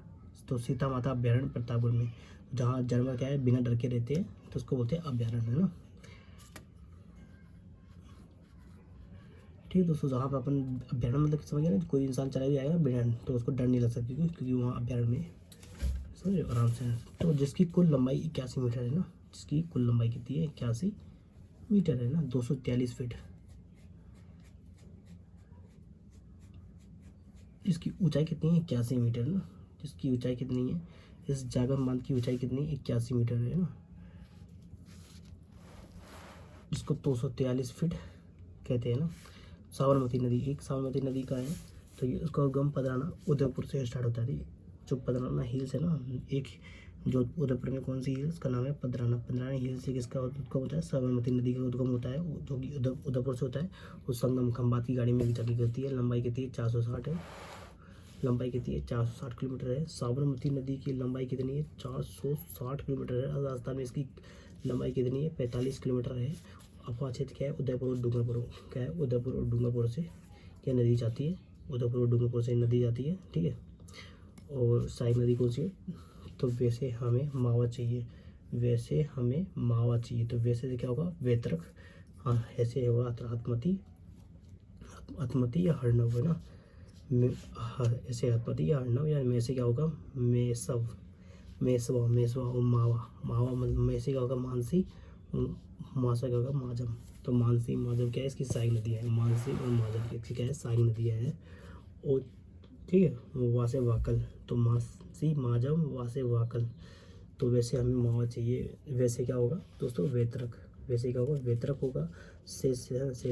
तो सीता माता अभ्यारण्य प्रतापगढ़ में, जहाँ जानवर क्या है बिना डर के रहते हैं, तो उसको बोलते हैं अभ्यारण्य, है ना, ठीक है दोस्तों। जहाँ पर अपन अभ्यारण्य मतलब समझिए ना, कोई इंसान चला भी आएगा बिना तो उसको डर नहीं लग सकती, क्योंकि वहाँ अभ्यारण्य में समझ आराम से। तो जिसकी कुल लंबाई 81 मीटर है ना, जिसकी कुल लंबाई कितनी है? 81 मीटर है ना, 243 फीट। इसकी ऊंचाई कितनी है? 81 मीटर ना, जिसकी ऊंचाई कितनी है? इस जागम बांध की ऊंचाई कितनी है? 81 मीटर है ना, जिसको 243 फीट कहते हैं ना। साबरमती नदी, एक साबरमती नदी का है, तो ये उसका उद्गम पदराना उदयपुर से स्टार्ट होता है। जो पदराना हिल्स है ना, एक जो उदयपुर में कौन सी हिल्स, उसका नाम है पदराना। पदराना हिल्स से किसका उद्गम होता है? साबरमती नदी का उद्गम होता है, जो कि उदयपुर से होता है। उस संगम खंबात की गाड़ी में भी जाके गिरती है। लंबाई कितनी है? 460 है, लंबाई कितनी है? 460 किलोमीटर है। साबरमती नदी की लंबाई कितनी है? 460 किलोमीटर है। राजस्थान में इसकी लंबाई कितनी है? 45 किलोमीटर है। अफवाह क्षेत्र क्या है? उदयपुर और डूंगरपुर, क्या है? उदयपुर और डूंगरपुर से क्या नदी जाती है? उदयपुर और डूंगरपुर से नदी जाती है, ठीक है। और सहायक नदी कौन सी है? तो वैसे हमें मावा चाहिए, वैसे हमें मावा चाहिए, तो वैसे से क्या होगा? वेतरक, हाँ ऐसे होगा हथमती, हथमती या हरनव, है ना, ऐसे हथमती या हरनव, या में से क्या होगा? मेसव, मेसवा, मेसवा और मावा, मावा में से क्या होगा? मानसी, मासा क्या होगा? माजम। तो मानसी माजम क्या है? इसकी सहायक नदियाँ है, मानसी और माजम की क्या है? सहायक नदियाँ हैं। और ठीक है, वासे वाकल, तो मासी माजम वासे वाकल। तो वैसे हमें मावा चाहिए, वैसे क्या होगा दोस्तों? वेतरक, वैसे क्या होगा? वेतरक होगा। से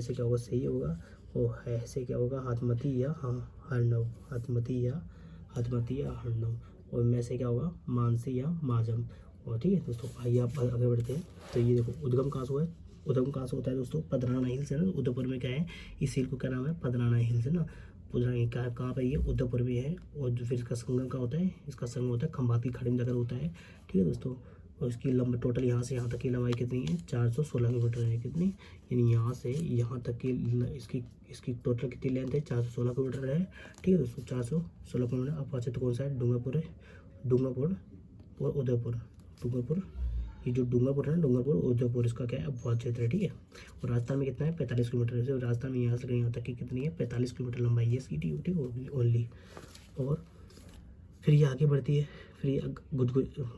क्या होगा? सही होगा। और है से क्या होगा? हाथमती या हरनव, हाथमती या हरनव। और में से क्या होगा? मानसी या माजम। और ठीक है दोस्तों, आइए आप आगे बढ़ते हैं। तो ये देखो उद्गम कहाँ से हुआ है? उद्गम कहाँ से होता है दोस्तों? पदराना हिल्स है ना, उदयपुर में क्या है? इस हिल को क्या नाम है? पदराना हिल्स है ना। पुरानी कहाँ पे? ये उदयपुर में है। और जो फिर इसका संगम का होता है, इसका संगम होता है खंबात की खाड़ी में जाकर होता है, ठीक है दोस्तों। और इसकी लंबाई टोटल यहाँ से यहाँ तक की लंबाई कितनी है? 416 किलोमीटर है। कितनी? यानी यहाँ से यहाँ तक की इसकी इसकी टोटल कितनी लेंथ है? 416 किलोमीटर है, ठीक है दोस्तों, 416 किलोमीटर। अब अच्छे तो कौन सा है? डूंगरपुर है, डूंगरपुर और उदयपुर, डूंगरपुर, ये जो डूंगरपुर है ना, डूंगरपुर उदयपुर, इसका क्या है? अपवाद क्षेत्र है, ठीक है। और राजस्थान में कितना है? 45 किलोमीटर है। राजस्थान में यहाँ से यहाँ तक की कितनी है? 45 किलोमीटर लंबाई है इसकी, ठीक है, ओनली। और फिर ये आगे बढ़ती है, फिर ये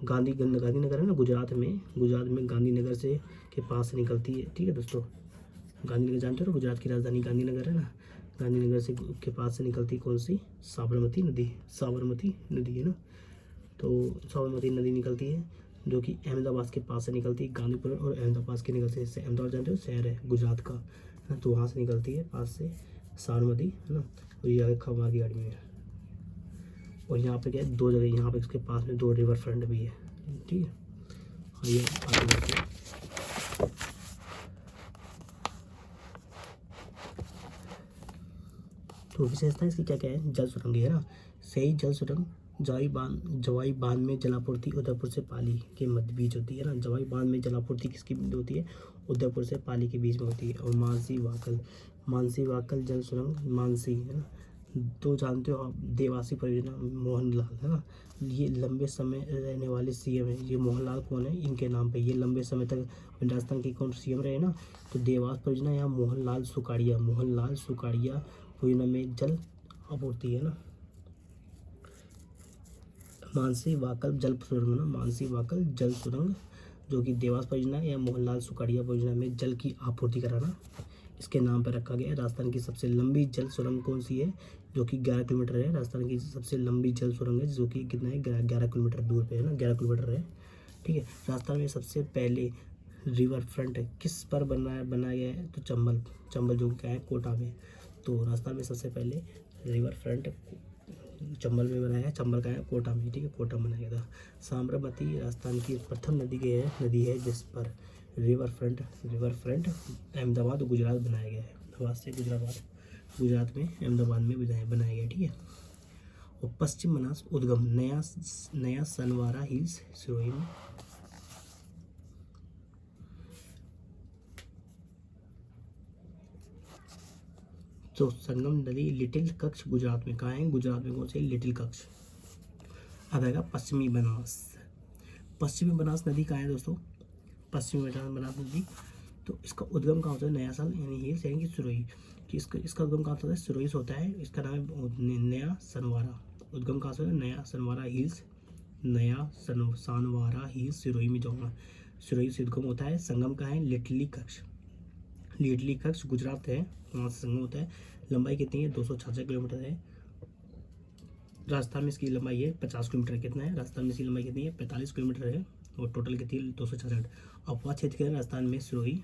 गांधीनगर है ना, गुजरात में गांधीनगर से के पास से निकलती है, ठीक है दोस्तों। गांधीनगर जानते हो, गुजरात की राजधानी गांधीनगर है ना, गांधीनगर से के पास से निकलती कौन सी? साबरमती नदी, साबरमती नदी है ना। तो साबरमती नदी निकलती है, जो कि अहमदाबाद के पास से निकलती है। गांधीपुर और अहमदाबाद के निकलते हैं, अहमदाबाद जानते हो शहर है गुजरात का, है ना, तो वहाँ से निकलती है पास से साबरमती, है ना। और ये आगे खबर की गाड़ी में है। और यहाँ पे क्या है? दो जगह, यहाँ पे इसके पास में 2 रिवर फ्रंट भी है, ठीक है। आइए आगे बढ़ते हैं। तो विशेषता इसकी क्या क्या है? जल सुरंग है ना, सही जल सुरंग। जवाई बांध में जलापूर्ति उदयपुर से पाली के मध्य बीच होती है ना। जवाई बांध में जलापूर्ति किसकी होती है? उदयपुर से पाली के बीच में होती है। और मानसी वाकल जल सुरंग, मानसी है ना, तो जानते हो आप, देवासी परियोजना मोहनलाल है ना, ये लंबे समय रहने वाले सीएम है। ये मोहनलाल कौन है, इनके नाम पे ये लंबे समय तक राजस्थान के कौन सीएम रहे ना, तो देवास परियोजना या मोहनलाल सुकाड़िया परियोजना में जल आपूर्ति है ना। मानसी वाकल जल सुरंग ना, मानसी वाकल जल सुरंग जो कि देवास परियोजना या मोहनलाल सुकाड़िया परियोजना में जल की आपूर्ति कराना, इसके नाम पर रखा गया है। राजस्थान की सबसे लंबी जल सुरंग कौन सी है, जो कि 11 किलोमीटर है। राजस्थान की सबसे लंबी जल सुरंग है जो कि कितना है, 11 किलोमीटर दूर पे है ना, 11 किलोमीटर है। ठीक है, राजस्थान में सबसे पहले रिवर फ्रंट किस पर बनाया गया है, तो चंबल जो क्या है, कोटा में। तो राजस्थान में सबसे पहले रिवर फ्रंट चंबल में बनाया है, चंबल का है कोटा में। ठीक है, कोटा में बनाया गया था। साबरमती राजस्थान की प्रथम नदी है जिस पर रिवर फ्रंट अहमदाबाद गुजरात बनाया गया है। अहमदाबाद से गुजरात में अहमदाबाद में बनाया गया। ठीक है, और पश्चिम बनास उद्गम नया सनवारा हिल्स सिरोही में। तो संगम नदी लिटिल कक्ष गुजरात में कहाँ है, गुजरात में कौन से, लिटिल कक्ष। अब आएगा पश्चिमी बनास नदी कहाँ है दोस्तों, पश्चिमी बनास नदी। तो इसका उद्गम कहाँ होता है, नया साल यानी हिल्स यानी कि सिरोही कि इसका उद्गम कहाँ होता है, सिरोही से होता है। इसका नाम है नया सनवारा। उद्गम कहाँ से होता है, नया सनवारा हिल्स सिरोही में जाऊँगा, सिरोही से उद्गम होता है। संगम कहाँ है, लिटली कक्ष गुजरात है, वहाँ से संगम होता है। लंबाई कितनी है, 266 किलोमीटर है। राजस्थान में इसकी लंबाई है 50 किलोमीटर। कितना है, राजस्थान में इसकी लंबाई कितनी है, 45 किलोमीटर है। और टोटल कितनी है, 266। अपवा क्षेत्र के राजस्थान में सिरोही,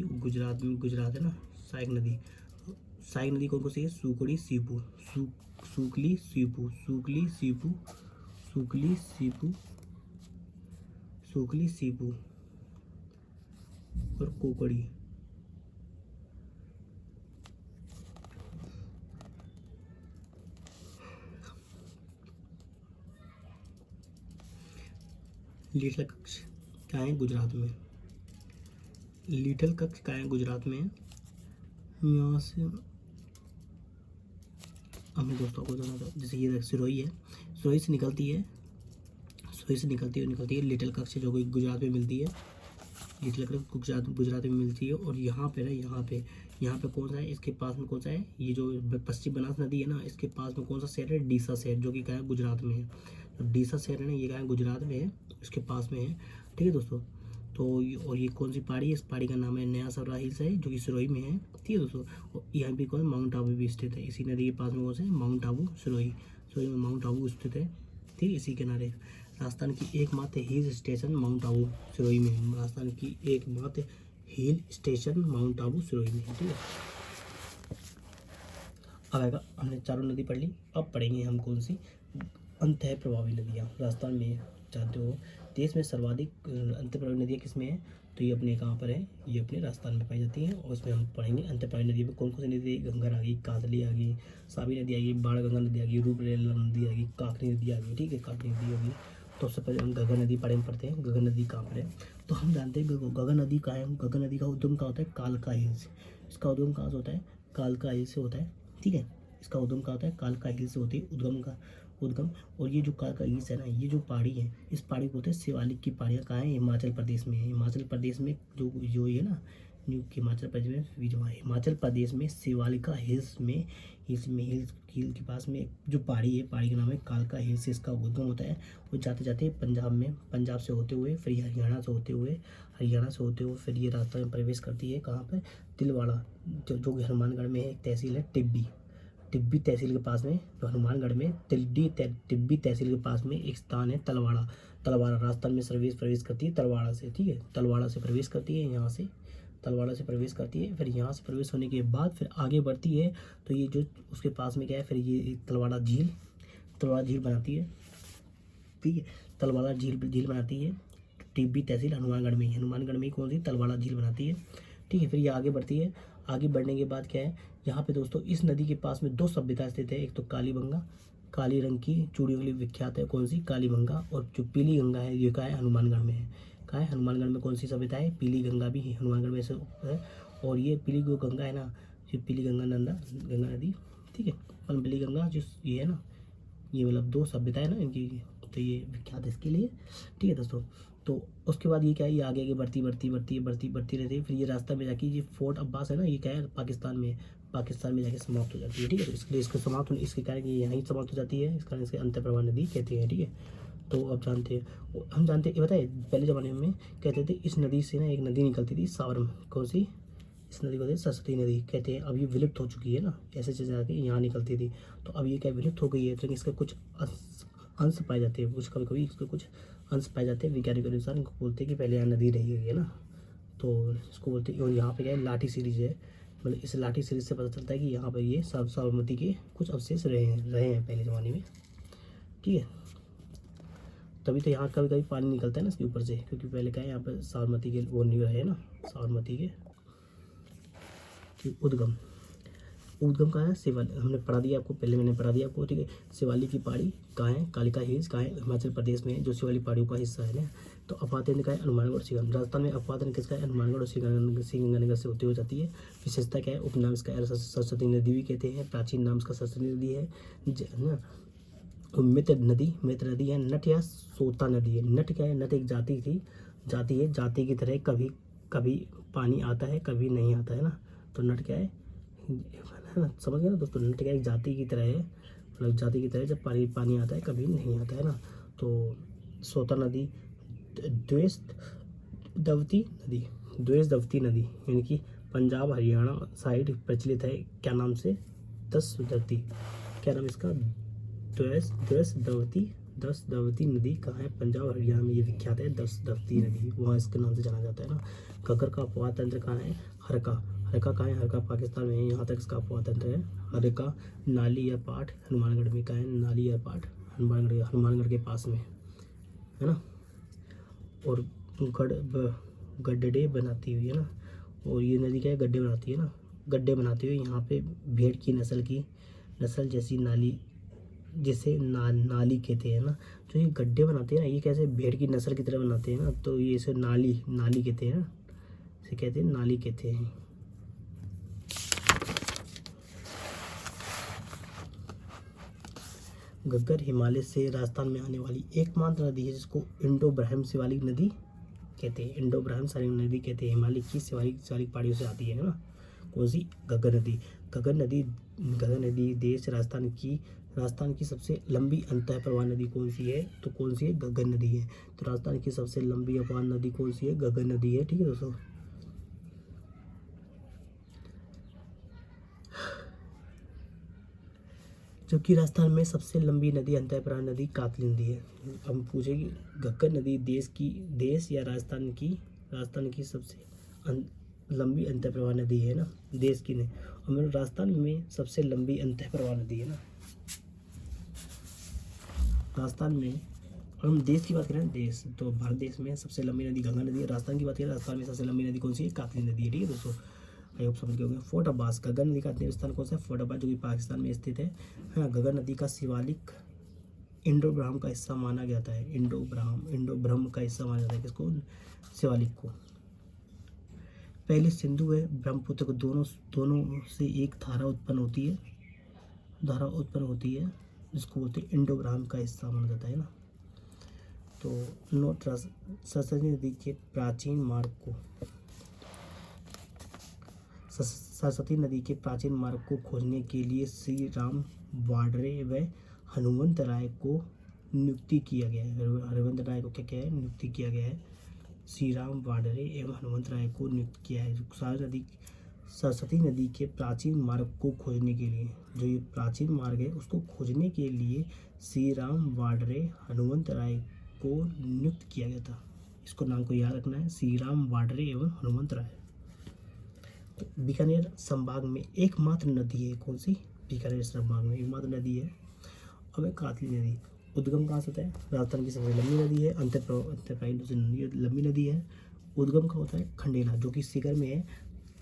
गुजरात है ना। सहायक नदी कौन सी है, सुकली सीपू और कोकड़ी। लिटिल कक्ष क्या है, गुजरात में। यहाँ से हमें दोस्तों को जाना था, जैसे ये सिरोही है, सिरोही से निकलती है लिटिल कक्ष जो कि गुजरात में मिलती है। लिटिल कक्ष गुजरात में मिलती है। और यहाँ पे कौन सा है, इसके पास में कौन सा है, ये जो पश्चिम बनास नदी है ना, इसके पास में कौन सा शहर है, डीसा शहर, जो कि क्या है, गुजरात में है। तो डीसा शहर है ना, ये क्या है, गुजरात में है, इसके पास में है। ठीक है दोस्तों, तो और ये कौन सी पहाड़ी है, इस पहाड़ी का नाम है नया सनवारा हिल्स है, जो कि सिरोही में है। ठीक है दोस्तों, और यहाँ पे कौन, माउंट आबू भी स्थित है। इसी नदी के पास में कौन सा है, माउंट आबू, सिरोही में माउंट आबू स्थित है। ठीक है, इसी किनारे राजस्थान की एकमात्र hill station mount Abu Sirohi में है। राजस्थान की एकमात्र hill station mount Abu Sirohi में है। ठीक है, अब आएगा, हमने चारों नदी पढ़ ली। अब पढ़ेंगे हम कौन सी अंतः प्रभावी नदियाँ। राजस्थान में जानते हो देश में सर्वाधिक अंतः प्रभावी नदियाँ किस में है, तो ये अपने कहाँ पर है, ये अपने राजस्थान में पाई जाती हैं। और उसमें हम पढ़ेंगे अंतः प्रभावी नदियों में कौन कौन सी नदी, गंगा आ गई, काजली आ गई, साबी नदी आ गई, बाणगंगा नदी आ गई, रूपरेला नदी आ गई, काकनी नदी आ गई। ठीक है, काकनी नदी आ गई। तो सबसे पहले हम गंगा नदी पढ़ते हैं। गंगा नदी कहाँ पर है, तो हम जानते हैं गंगा नदी कहाँ है। गंगा नदी का उद्गम कहाँ होता है, कालका हिल्स। इसका उद्गम कहाँ से होता है, कालका हिल्स से होता है। ठीक है, इसका उद्गम कहाँ होता है, कालका हिल्स से होती है उद्गम। और ये जो कालका हिल्स है ना, ये जो पहाड़ी है, इस पहाड़ी को बोलते हैं शिवालिक की पहाड़ियाँ। कहाँ है, हिमाचल प्रदेश में है। हिमाचल प्रदेश में जो ये ना, हिमाचल प्रदेश में शिवालिका हिल्स हिल के पास में जो पहाड़ी है, पहाड़ी का नाम है कालका हिल्स। इसका उद्गम होता है वो जाते जाते पंजाब से होते हुए, फिर हरियाणा से होते हुए फिर ये राजस्थान में प्रवेश करती है। कहाँ पर, तिलवाड़ा, जो कि हनुमानगढ़ में एक तहसील है, टिब्बी तहसील के पास में, जो हनुमानगढ़ में टिब्बी तहसील के पास में एक स्थान है, तलवाड़ा। राजस्थान में प्रवेश करती है तलवाड़ा से। ठीक है, तलवाड़ा से प्रवेश करती है, यहाँ से तलवाड़ा से प्रवेश करती है। फिर यहाँ से प्रवेश होने के बाद फिर आगे बढ़ती है, तो ये जो उसके पास में क्या है, फिर ये तलवाड़ा झील बनाती है। ठीक है, तलवाड़ा झील बनाती है टिब्बी तहसील हनुमानगढ़ में कौन सी, तलवाड़ा झील बनाती है। ठीक है, फिर ये आगे बढ़ती है। आगे बढ़ने के बाद क्या है, यहाँ पे दोस्तों इस नदी के पास में 2 सभ्यता स्थित है। एक तो कालीबंगा, काली रंग की चूड़ियों के लिए विख्यात है, कौन सी, कालीबंगा। और जो पीली गंगा है, ये क्या है, हनुमानगढ़ में है। कहाँ है, हनुमानगढ़ में कौन सी सभ्यता है, पीली गंगा भी हनुमानगढ़ में से है। और ये पीली जो गंगा है ना, ये पीली गंगा नदी, ठीक है, पीली गंगा जो ये है ना, ये मतलब 2 सभ्यता है ना इनकी, तो ये विख्यात है इसके लिए, ठीक है दोस्तों। तो उसके बाद ये क्या है, ये आगे बढ़ती रहती है। फिर ये रास्ता में जाके ये फोर्ट अब्बास है ना, ये क्या है, पाकिस्तान में जाके समाप्त हो जाती है, ठीक है। तो इसलिए इसको समाप्त होने, इसके कारण ये यहीं समाप्त हो जाती है, इस कारण इसे अंतःप्रवाह नदी कहते हैं, ठीक है। तो अब हम जानते हैं, ये बताए पहले ज़माने में कहते थे इस नदी से ना एक नदी निकलती थी साबरम, कौन सी, इस नदी को कहते हैं सरस्वती नदी कहते हैं। अब ये विलुप्त हो चुकी है ना, ऐसे चीज़ें आके यहाँ निकलती थी, तो अब ये क्या विलुप्त हो गई है। तो इसका कुछ अंश पाए जाते हैं, कुछ कभी इसके कुछ अंश पाए जाते हैं। वैज्ञानिक के अनुसार इनको बोलते हैं कि पहले यहाँ नदी रही हुई है ना, तो इसको बोलते हैं। और यहाँ पे क्या है, लाठी सीरीज है, मतलब इस लाठी सीरीज से पता चलता है कि यहाँ पर ये साबरमती के कुछ अवशेष रहे हैं पहले ज़माने में, ठीक है। तभी तो यहाँ कभी कभी पानी निकलता है ना इसके ऊपर से, क्योंकि पहले क्या है, यहाँ पर साबरमती के वो नहीं है ना, साबरमती के उद्गम कहाँ है, शिवालिक, हमने पढ़ा दिया आपको, पहले मैंने पढ़ा दिया आपको, ठीक है। शिवालिक की पहाड़ी कहाँ है, कालिका हिल्स कहाँ है, हिमाचल प्रदेश में है, जो शिवालिक पहाड़ियों का हिस्सा है ना। तो अपातन का है हनुमानगढ़ और श्रीगंगा, राजस्थान में अपातन किसका है, हनुमानगढ़ और श्रीगंगानगर से होते हो जाती है। विशेषता क्या है, उपनाम इसका है सरस्वती नदी भी कहते हैं, प्राचीन नाम इसका सरस्वती नदी है ना। मित्र नदी है, नट या सोता नदी है। नट क्या है, नट एक जाति है, जाति की तरह कभी कभी पानी आता है, कभी नहीं आता है ना। तो नट क्या है ना, समझ गए ना दोस्तों, नट क्या एक जाति की तरह है, मतलब जाति की तरह जब पानी आता है, कभी नहीं आता है ना। तो सोता नदी, द्वेष दवती नदी यानी कि पंजाब हरियाणा साइड प्रचलित है, क्या नाम से, क्या नाम इसका, दस दवती नदी कहाँ है, पंजाब हरियाणा में ये विख्यात है, दस दवती नदी, वहाँ इसके नाम से जाना जाता है ना। घग्गर का अपवाद तंत्र कहाँ है, हरका कहाँ है, हरका पाकिस्तान में है, यहाँ तक इसका अपवाद तंत्र है। हरका नाली या पाठ हनुमानगढ़ में कहाँ है, नाली या पाठ हनुमानगढ़ के पास में है ना। और गड्ढे बनाती हुई है ना, और ये नदी क्या है, गड्ढे बनाती हुई यहाँ पे भेड़ की नस्ल जैसी नाली, जिसे नाली कहते हैं ना। तो ये गड्ढे बनाते हैं ना, ये कैसे भेड़ की नस्ल की तरह बनाते हैं ना, तो ये इसे नाली कहते हैं ना, इसे कहते हैं नाली कहते हैं। घग्गर हिमालय से राजस्थान में आने वाली एकमात्र नदी है, जिसको इंडो ब्रह्म शिवालिक नदी कहते हैं, नदी कहते हैं। हिमालय की शिवालिक पहाड़ियों से आती है ना, कौन सी, घग्गर नदी देश राजस्थान की सबसे लंबी अंतःप्रवाह नदी कौन सी है, तो कौन सी है, घग्गर नदी है। तो राजस्थान की सबसे लंबी अपार नदी कौन सी है, घग्गर नदी है, ठीक है दोस्तों। जबकि राजस्थान में सबसे लंबी नदी अंतःप्रवाह नदी कातली नदी है। हम पूछेंगे घग्गर नदी देश या राजस्थान की सबसे लंबी अंतःप्रवाह नदी है ना, देश की नहीं, और राजस्थान में सबसे लंबी अंतःप्रवाह नदी है ना राजस्थान में। और हम देश की बात करें, देश तो भारत देश में सबसे लंबी नदी गंगा नदी है। राजस्थान की बात करें, राजस्थान में सबसे लंबी नदी कौन सी है, कातली नदी है, ठीक है दोस्तों। आई होप समझ गए होंगे। फोर्ट अब्बास, घग्गर नदी का अंतिम स्थान कौन सा है, फोर्ट अब्बास, जो कि पाकिस्तान में स्थित है। हाँ, घग्गर नदी का शिवालिक इंडो ब्रह्म का हिस्सा माना जाता है, इंडो ब्रह्म का हिस्सा माना जाता है, किसको, शिवालिक को। पहले सिंधु है ब्रह्मपुत्र को, दोनों से एक धारा उत्पन्न होती है, जिसको बोलते हैं इंडो ब्रह्म का हिस्सा माना जाता है ना। तो सरस्वती नदी के प्राचीन मार्ग को खोजने के लिए श्री राम वाडरे व हनुमंत राय को नियुक्ति किया गया है। हनुमंत राय को क्या है, नियुक्ति किया गया है। श्री राम वाडरे एवं हनुमंत राय को नियुक्त किया है। सरस्वती नदी के प्राचीन मार्ग को खोजने के लिए, जो ये प्राचीन मार्ग है उसको खोजने के लिए श्री राम वाडरे हनुमंत राय को नियुक्त किया गया था। इसको नाम को याद रखना है, श्री राम वाडरे एवं हनुमंत राय। बीकानेर संभाग में एकमात्र नदी है, कौन सी, बीकानेर संभाग में एकमात्र नदी है अब कातली नदी। उद्गम कहाँ से होता है, राजस्थान की सबसे लंबी नदी है, अंतःप्रवाही दूसरी लंबी नदी है। उद्गम का होता है खंडेला, जो कि सीकर में है,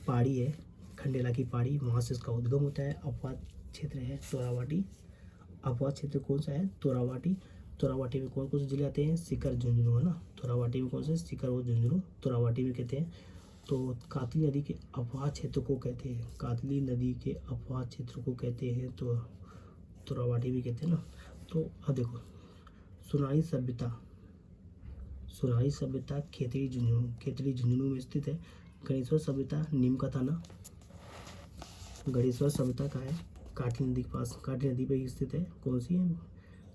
पहाड़ी है, खंडेला की पहाड़ी, वहाँ से इसका उद्गम होता है। अपवाद क्षेत्र है तोरावाटी, अपवाद क्षेत्र कौन सा है, तोरावाटी, तोरावाटी में कौन कौन से जिले आते हैं, सीकर झुंझुनू है ना, तोरावाटी में कौन से, सीकर और झुंझुनू तोरावाटी में कहते हैं। तो कातली नदी के अफवाह क्षेत्र को कहते हैं, कातली नदी के अफवाह क्षेत्र को कहते हैं तो तोरावाटी भी कहते हैं ना। तो अब देखो सुनाई सभ्यता, सुराही सभ्यता खेतड़ी झुंझुनू में स्थित है। गणेश्वर सभ्यता नीम का थाना, गणेश्वर सभ्यता का है काटली नदी के पास, काटली नदी पे स्थित है, कौन सी है,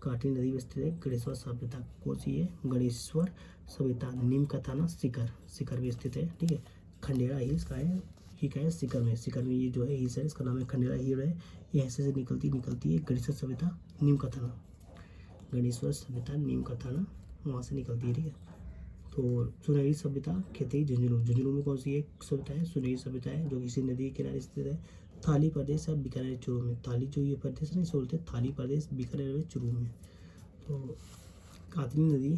काटली नदी में स्थित है गणेश्वर सभ्यता, कौन सी है, गणेश्वर सभ्यता। नीम का थाना सीकर में स्थित है, ठीक है। खंडेरा हिल्स का है, ये क्या है, सीकर में ये जो है हिल्स है, इसका नाम है खंडेरा हिल है, ये ऐसे से निकलती है गणेश्वर सभ्यता नीम का थाना, गणेश्वर सभ्यता नीम का थाना वहाँ से निकलती है, ठीक है। तो सुनहरी सभ्यता खेतड़ी झुंझुनू में कौन सी एक सभ्यता है, सुनहरी सभ्यता है जो किसी नदी के किनारे स्थित है। थाली प्रदेश या बीकानेर चूरू में, थाली जो ये प्रदेश नहीं बोलते, थाली प्रदेश बीकानेर में चूरू में। तो कातली नदी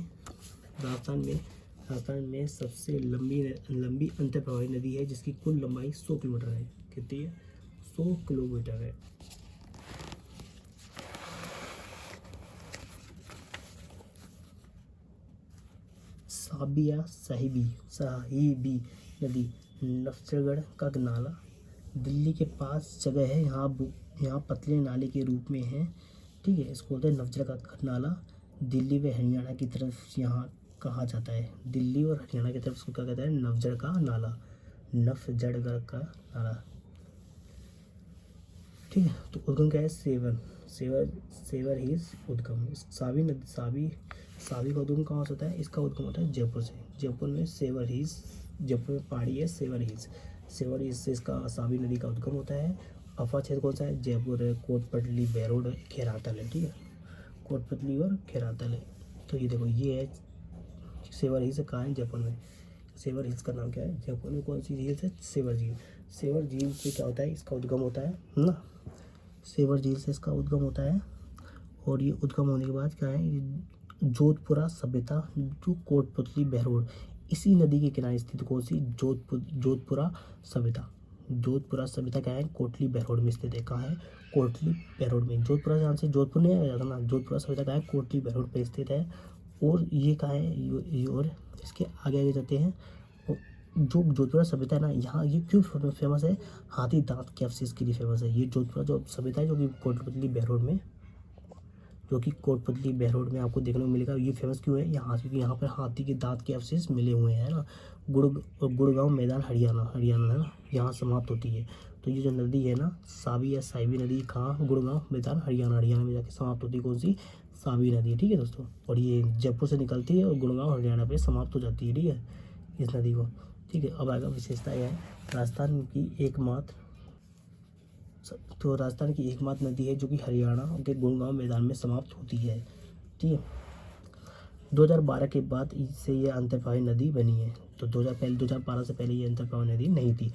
राजस्थान में सबसे लंबी अंतःप्रवाही नदी है जिसकी कुल लंबाई 100 किलोमीटर है, कितनी है, 100 किलोमीटर है। साहिबी नदी नफजलगढ़ का नाला दिल्ली के पास जगह है, यहाँ पतले नाले के रूप में है, ठीक है। इसको बोलते हैं नफजलगढ़ का नाला, दिल्ली व हरियाणा की तरफ यहाँ कहा जाता है, दिल्ली और हरियाणा की तरफ इसको क्या कहता है, नफजलगढ़ का नाला, नफजलगढ़ का नाला, ठीक है। तो उद्गम क्या है, सेवर ही उद्गम। सावी का उद्गम कहाँ से होता है, इसका उद्गम होता है जयपुर से, जयपुर में जयपुर में पहाड़ी है सेवर हिल्स से इसका सावी नदी का उद्गम होता है। अफवाह क्षेत्र कौन सा है, जयपुर है, कोटपतली, बेरोड, खेरातल है, ठीक है, कोटपतली और खेरातल है। तो ये देखो ये है सेवर हिल्स, कहाँ है, जयपुर में। सेवर हिल्स का नाम क्या है, जयपुर में कौन सी हिल्स है, सेवर झील से क्या होता है, इसका उद्गम होता है ना, सेवर झील से इसका उद्गम होता है। और ये उद्गम होने के बाद क्या है, जोधपुरा सभ्यता जो कोटपुतली बहरोड इसी नदी के किनारे स्थित, कौन सी, जोधपुरा सभ्यता क्या है, कोटली बहरोड में स्थित है, कहाँ है, कोटली बहरोड में। जोधपुरा यहाँ से जोधपुर नहीं आ जाता ना, जोधपुरा सभ्यता क्या है, कोटली बहरोड पे स्थित है। और ये कहाँ है, और इसके आगे जाते हैं। जो जोधपुरा सभ्यता है ना, यहाँ ये क्यों फेमस है, हाथी दांत के अवशेष के लिए फेमस है। ये जोधपुरा जो सभ्यता है जो कि कोटपुतली बहरोड में आपको देखने को मिलेगा। ये फेमस क्यों है, क्योंकि यहाँ पर हाथी के दांत के अवशेष मिले हुए हैं ना। गुड़गांव मैदान हरियाणा है ना, यहाँ समाप्त होती है। तो ये जो नदी है ना, सावी नदी कहाँ, गुड़गांव मैदान हरियाणा में जाके समाप्त होती है, कौन सी, सावी नदी, ठीक है दोस्तों। और ये जयपुर से निकलती है और गुड़गांव हरियाणा पे समाप्त हो जाती है, ठीक है, इस नदी को, ठीक है। अब आगे विशेषता यह है, राजस्थान की एकमात्र नदी है जो कि हरियाणा के गुड़गांव मैदान में समाप्त होती है, ठीक है। 2012 के बाद इससे यह अंतर्प्रवाही नदी बनी है। तो 2012 से पहले ये अंतर्प्रवाही नदी नहीं थी,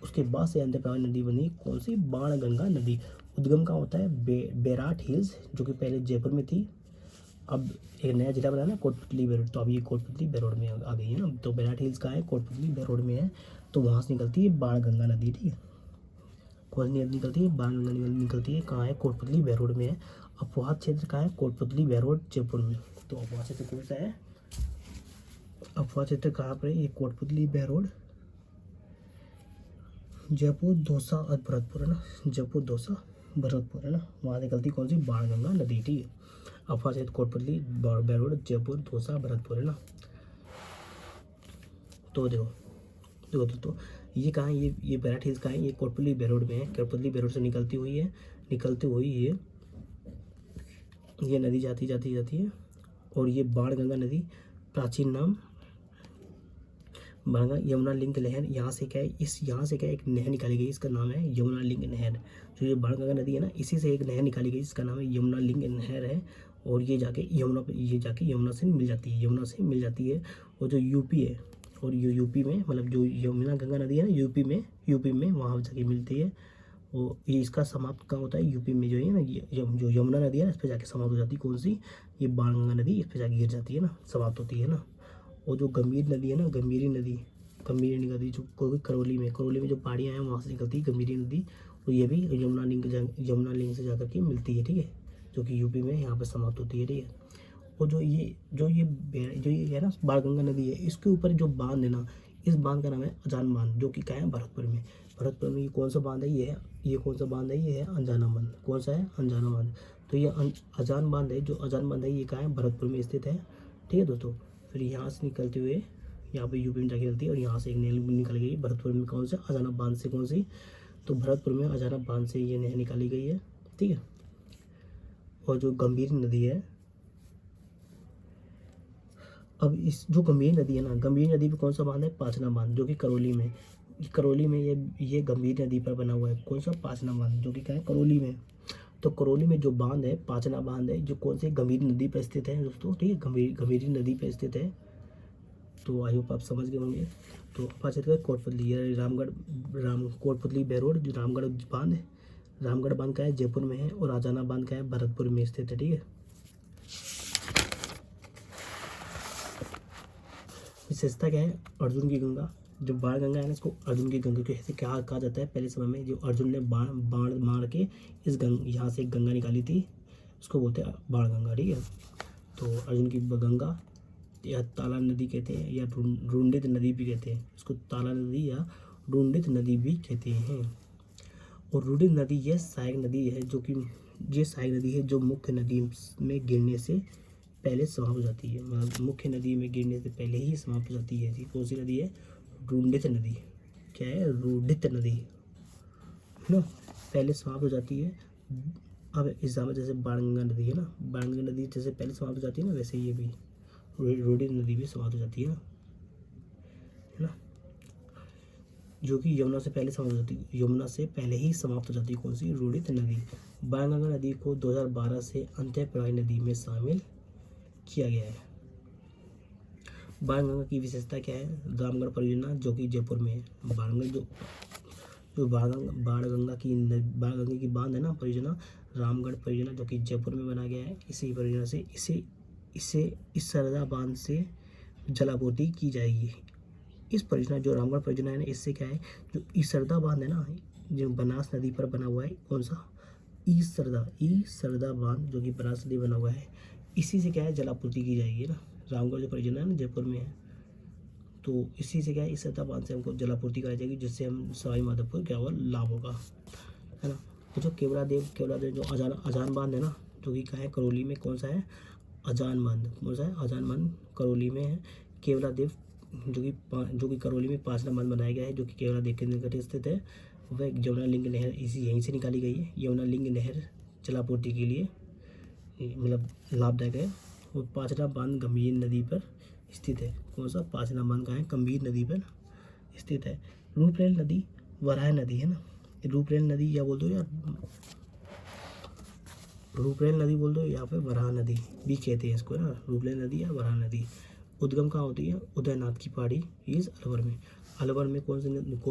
उसके बाद से अंतर्प्रवाही नदी बनी, कौन सी, बाणगंगा नदी। उद्गम कहाँ होता है, बैराट हिल्स जो कि पहले जयपुर में थी, अब एक नया जिला बना ना कोटपुतली बेरोड, तो अब ये कोटपुतली बेरोड में आ गई है ना। तो बैराट हिल्स कहाँ है, कोटपुतली बेरोड में है। तो वहाँ से निकलती है बाणगंगा नदी, ठीक है। कौन सी नदी निकलती है, बाणगंगा नदी निकलती है, कहाँ है, कोटपुतली बेरोड में है। अफवाह क्षेत्र कहाँ है, कोटपुतली बेरोड जयपुर में। तो अफवाह क्षेत्र कौन सा है, अफवाह क्षेत्र कहाँ पर है, ये कोटपुतली बेरोड, जयपुर, दौसा और भरतपुर है ना, जयपुर, दौसा, भरतपुर है ना, वहाँ निकलती कौन सी, बाणगंगा नदी, ठीक है। अफवाह क्षेत्र कोटपुतली बेरोड, जयपुर, दौसा, भरतपुर है ना। तो देखो दोस्तों ये कहाँ है, ये बैराट हिल्स कहाँ है, ये कोटपुतली बेरोड में है। कोटपुतली बेरोड से निकलती हुई ये नदी जाती है। और ये बाणगंगा नदी प्राचीन नाम बाणगंगा, यमुना लिंक नहर, यहाँ से क्या है, एक नहर निकाली गई, इसका नाम है यमुना लिंक नहर। जो ये बाणगंगा नदी है ना, इसी से एक नहर निकाली गई, इसका नाम है यमुना लिंक नहर है। और ये जाके यमुना से मिल जाती है। और जो यूपी है, और यूपी में मतलब जो यमुना गंगा नदी है ना, यूपी में वहाँ जाके मिलती है। और ये इसका समाप्त कहाँ होता है, यूपी में जो है ना, जो यमुना नदी है ना, इस पर जाके समाप्त हो जाती है, कौन सी, ये बाणगंगा नदी, इस पर जाके गिर जाती है ना, समाप्त होती है ना। और जो गंभीर नदी है ना, गंभीरी नदी जो करौली में जो पहाड़ियाँ हैं वहाँ से निकलती है गंभीरी नदी। और ये भी यमुना लिंक से जाकर के मिलती है, ठीक है, जो कि यूपी में यहाँ पर समाप्त होती है, ठीक है। और जो ये है ना बाणगंगा नदी है, इसके ऊपर जो बांध है ना, इस बांध का नाम है अजान बांध, जो कि कहाँ है भरतपुर में। भरतपुर में ये कौन सा बांध है, ये कौन सा बांध है, ये है अंजाना बांध। कौन सा है, अंजाना बांध। तो ये अजान बांध है, जो अजान बांध है ये कहाँ है, भरतपुर में स्थित है। ठीक है दोस्तों। फिर यहाँ से निकलते हुए यहाँ पे यूपी में जाके चलती है, और यहाँ से एक नहर निकल गई भरतपुर में। कौन से, अजाना बांध से। कौन सी, तो भरतपुर में अजाना बांध से ये नहर निकाली गई है। ठीक है। और जो गंभीर नदी है, अब इस जो गंभीर नदी है ना, गंभीर नदी पे कौन सा बांध है, पाचना बांध, जो कि करौली में ये गंभीर नदी पर बना हुआ है। कौन सा, पाचना बांध, जो कि क्या है, करौली में। तो करौली में जो बांध है, पाचना बांध है, जो कौन सी गंभीर नदी पर स्थित है दोस्तों। ठीक है, गंभीर नदी पर स्थित है। तो आई होप आप समझ गए होंगे। तो बात करते हैं कोटपुतली, ये कोटपुतली बहरोड जो रामगढ़ बांध है। रामगढ़ बांध का है, जयपुर में है। और अजाना बांध का है, भरतपुर में स्थित है। ठीक है। विशेषता क्या है, अर्जुन की गंगा, जो बाण गंगा है ना, इसको अर्जुन की गंगा कैसे क्या कहा जाता है। पहले समय में जो अर्जुन ने बाण मार के इस यहाँ से एक गंगा निकाली थी, उसको बोलते हैं बाण गंगा। ठीक है। तो अर्जुन की गंगा या ताला नदी कहते हैं, या रुंडित नदी भी कहते हैं। इसको ताला नदी या रुंडित नदी भी कहते हैं। और रुंडित नदी यह सहायक नदी है, जो कि ये सहायक नदी है जो मुख्य नदी में गिरने से पहले समाप्त हो जाती है। मतलब मुख्य नदी में गिरने से पहले ही समाप्त हो जाती है। कौन सी नदी है, रुंडित नदी। क्या है, रुंडित नदी है ना, पहले समाप्त हो जाती है। अब इस में जैसे बाणगंगा नदी है ना, बाणगंगा नदी जैसे पहले समाप्त हो जाती है ना, वैसे ये भी रुंडित नदी भी समाप्त हो जाती है ना, जो कि यमुना से पहले समाप्त हो जाती है। यमुना से पहले ही समाप्त हो जाती है। कौन सी, रुंडित नदी। बाणगंगा नदी को 2012 से अंतःप्रवाही नदी में शामिल किया गया है। बाणगंगा की विशेषता क्या है, रामगढ़ परियोजना, जो कि जयपुर में है। बाणगंगा की बांध है ना परियोजना, रामगढ़ परियोजना, जो कि जयपुर में बना गया है। इसी परियोजना से इस सरदा बांध से जलापूर्ति की जाएगी। इस परियोजना, जो रामगढ़ परियोजना है ना, इससे क्या है, जो ईसरदा बांध है ना, जो बनास नदी पर बना हुआ है। कौन सा, ईसरदा बांध, जो कि बनास नदी बना हुआ है, इसी से क्या है, जलापूर्ति की जाएगी ना। रामगढ़ जो परियोजना है ना, जयपुर में है, तो इसी से क्या है, ईसरदा बांध से हमको जलापूर्ति कराई जाएगी, जिससे हम सवाई माधोपुर क्या होगा, लाभ होगा, है ना। तो जो केवड़ा देव जो अजान बांध है ना, जो कि क्या है, करौली में। कौन सा है, अजान बांध। कौन सा है, अजान बांध, करौली में है। केवड़ा देव जो कि करौली में पाचना बांध बनाया गया है, जो कि केवड़ा देव के निकट स्थित है। वह यमुना लिंग नहर यहीं से निकाली गई है। यमुना लिंग नहर जलापूर्ति के लिए मतलब लाभदायक है। और पाचना बांध गंभीर नदी पर स्थित है। कौन सा, पाचना बांध का है, गंभीर नदी पर स्थित है। रूपरेल नदी वराह नदी है ना, रूपरेल नदी या बोल दो, या रूपरेल नदी बोल दो, या फिर वराह नदी भी कहते हैं इसको ना, रूपरेल नदी या वराह नदी। उद्गम कहाँ होती है, उदयनाथ की पहाड़ी, हिल्स अलवर में। अलवर में कौन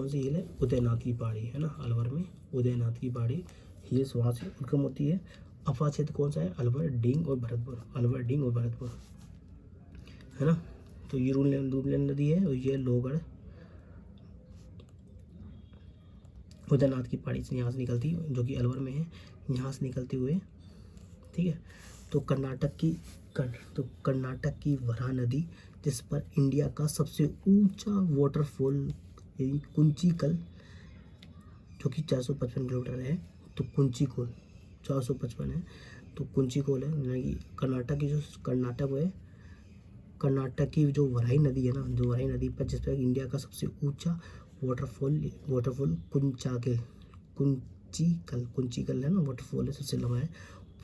सी हिल है, उदयनाथ की पहाड़ी है ना, अलवर में उदयनाथ की पहाड़ी हिल्स वहाँ से उद्गम होती है। अफा क्षेत्र कौन सा है, अलवर, डींग और भरतपुर, है ना। तो ये रूपरेल नदी है, और ये लोहगढ़ उदयनाथ की पहाड़ी से यहाँ से निकलती है, जो कि अलवर में है, यहाँ से निकलते हुए। ठीक है। तो कर्नाटक की वराह नदी, जिस पर इंडिया का सबसे ऊंचा वाटरफॉल कुंचिकल, जो कि 455 किलोमीटर है। तो कुंचिकोल 455 है, तो कुंचिकोल है, यानी कि कर्नाटक की जो वराही नदी है ना, जो वराही नदी पर, जिस पर इंडिया का सबसे ऊंचा वाटरफॉल कुंचिकल है ना, वाटरफॉल है, सबसे लंबा है,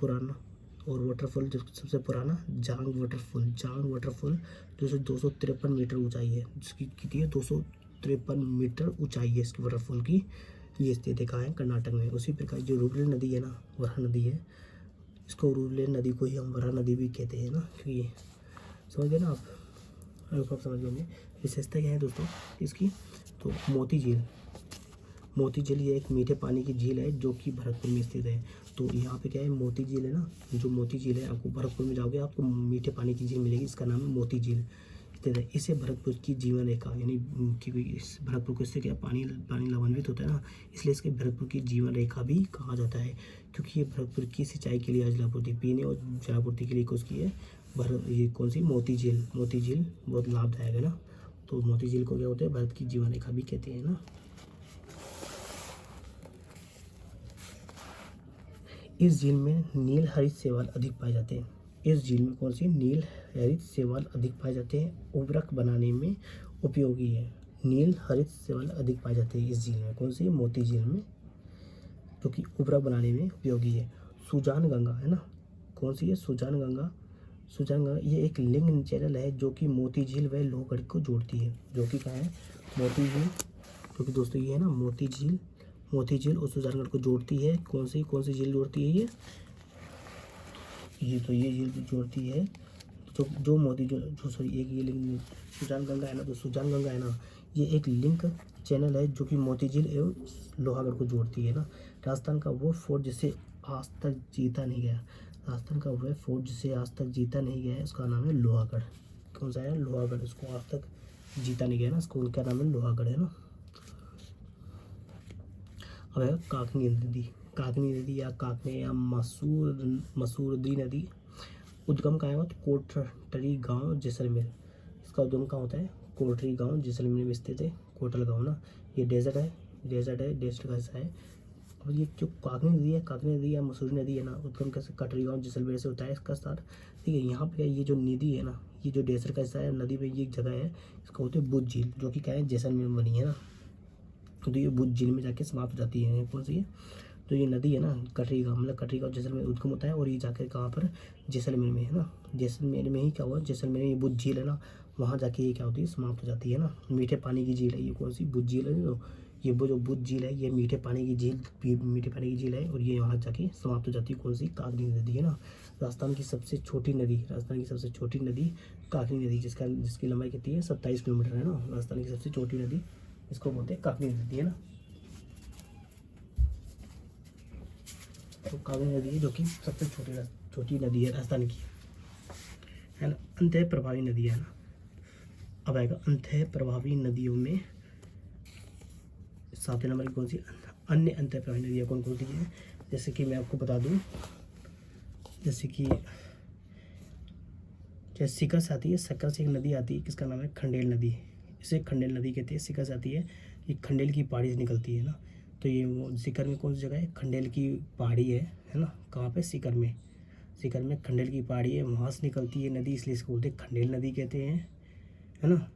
पुराना। और वाटरफॉल जो सबसे पुराना जांग वाटरफॉल 253 मीटर ऊंचाई है, जिसकी कितनी है, 253 मीटर ऊंचाई है इसकी वाटरफॉल की। ये स्थित है कहाँ है, कर्नाटक में। उसी प्रकार जो रूपरेल नदी है ना, वराह नदी है, इसको रूपरेल नदी को ही हम वराह नदी भी कहते हैं ना, क्योंकि समझ गए ना आप समझ गए होंगे। विशेषता क्या है दोस्तों इसकी, तो मोती झील ये एक मीठे पानी की झील है, जो कि भरतपुर में स्थित है। तो यहाँ पे क्या है, मोती झील है ना, जो मोती झील है, आपको भरतपुर में जाओगे आपको मीठे पानी की झील मिलेगी, इसका नाम है मोती झील स्थित है। इसे भरतपुर की जीवन रेखा, यानी क्योंकि इस भरतपुर को इससे क्या पानी लाभान्वित होता है ना, इसलिए इसके भरतपुर की जीवन रेखा भी कहा जाता है, क्योंकि ये भरतपुर की सिंचाई के लिए जलापूर्ति, पीने और जलापूर्ति के लिए उसकी है ये कौन सी, मोती झील। मोती झील बहुत लाभदायक है ना, तो मोती झील को क्या होते हैं, भारत की जीवन रेखा भी कहते हैं ना। इस झील में नील हरित शैवाल अधिक पाए जाते हैं। इस झील में कौन सी, नील हरित शैवाल अधिक पाए जाते हैं, उर्वरक बनाने में उपयोगी है। नील हरित शैवाल अधिक पाए जाते हैं इस झील में, कौन सी, मोती झील में, जो कि उर्वरक बनाने में उपयोगी है। सुजान गंगा है ना, कौन सी है, सुजान गंगा। सुजान गंगा ये एक लिंक चैनल है जो कि मोती झील व लोहगढ़ को जोड़ती है, जो कि क्या है, मोती झील, क्योंकि दोस्तों ये है ना मोती झील, मोती झील और सुजानगढ़ को जोड़ती है। कौन सी झील जोड़ती है ये तो ये झील जोड़ती है, तो जो मोती जो सॉरी एक ये लिंक सुजान गंगा है ना, तो सुजान गंगा है ना, ये एक लिंक चैनल है जो कि मोती झील एवं लोहागढ़ को जोड़ती है ना। राजस्थान का वो फोर्ट जिसे आज तक जीता नहीं गया, राजस्थान का वह फोर्ट जिसे आज तक जीता नहीं गया है, उसका नाम है लोहागढ़। कौन सा है, लोहागढ़। उसको आज तक जीता नहीं गया ना, उसको क्या नाम है, लोहागढ़ है ना। अब है काकनी नदी। काकनी नदी या काकने या मसूरदी नदी उद्गम कहाँ है, तो कोटरी गांव जैसलमेर। इसका उद्गम कहाँ होता है, कोटरी गांव जैसलमेर में स्थित है, कोटल गांव ना। ये डेजर्ट है, डेजर्ट का हिस्सा है। अब ये जो काकनी नदी है, काकनी नदी या मसूरी नदी है ना, उद्गम कैसे, कटरी गांव जैसलमेर से होता है इसका स्टार्ट। ठीक है, यहाँ पे ये जो नदी है ना, ये जो डेजर्ट का हिस्सा है नदी में, ये एक जगह है, इसका होता है बुद्ध झील, जो कि क्या है, जैसलमेर में बनी है ना। तो ये बुद्ध झील में जाके समाप्त हो जाती है। कौन सी है, तो ये नदी है ना, कटरी गाँव, मतलब कटरी गाँव जैसलमेर में उद्गम होता है, और ये जाकर कहाँ पर, जैसलमेर में है ना। जैसलमेर में ही क्या हुआ, जैसलमेर में ये बुद्ध झील है ना, वहाँ जाके ये क्या होती है, समाप्त हो जाती है ना। मीठे पानी की झील है ये, कौन सी, बुद्ध झील है। तो ये वो जो बुद्ध झील है, ये मीठे पानी की झील, मीठे पानी की झील है, और ये वहाँ जाके समाप्त हो जाती है। कौन सी, काकनी नदी है ना। राजस्थान की सबसे छोटी नदी, राजस्थान की सबसे छोटी नदी काकनी नदी, जिसकी लंबाई कितनी है, 27 किलोमीटर है ना। राजस्थान की सबसे छोटी नदी, इसको बोलते हैं काकनी नदी है ना। तो काकनी नदी है जो कि सबसे छोटी नदी है राजस्थान की, है ना। अंतः प्रभावी नदी है ना। अब आएगा अंतः प्रभावी नदियों में 7वें नंबर की कौन सी, अन्य अंतः प्रभावी नदियाँ कौन कौन सी है। जैसे कि मैं आपको बता दूं, जैसे कि सिकर से आती है, सिकर से एक नदी आती है, किसका नाम है, खंडेल नदी। इसे खंडेल नदी कहते हैं। सिकर से आती है, ये खंडेल की पहाड़ी से निकलती है ना। तो ये वो सिकर में कौन सी जगह है, खंडेल की पहाड़ी है ना। कहाँ पे, सिकर में, सिकर में खंडेल की पहाड़ी है, वहाँ से निकलती है नदी, इसलिए इसको बोलते हैं खंडेल नदी कहते हैं, है ना।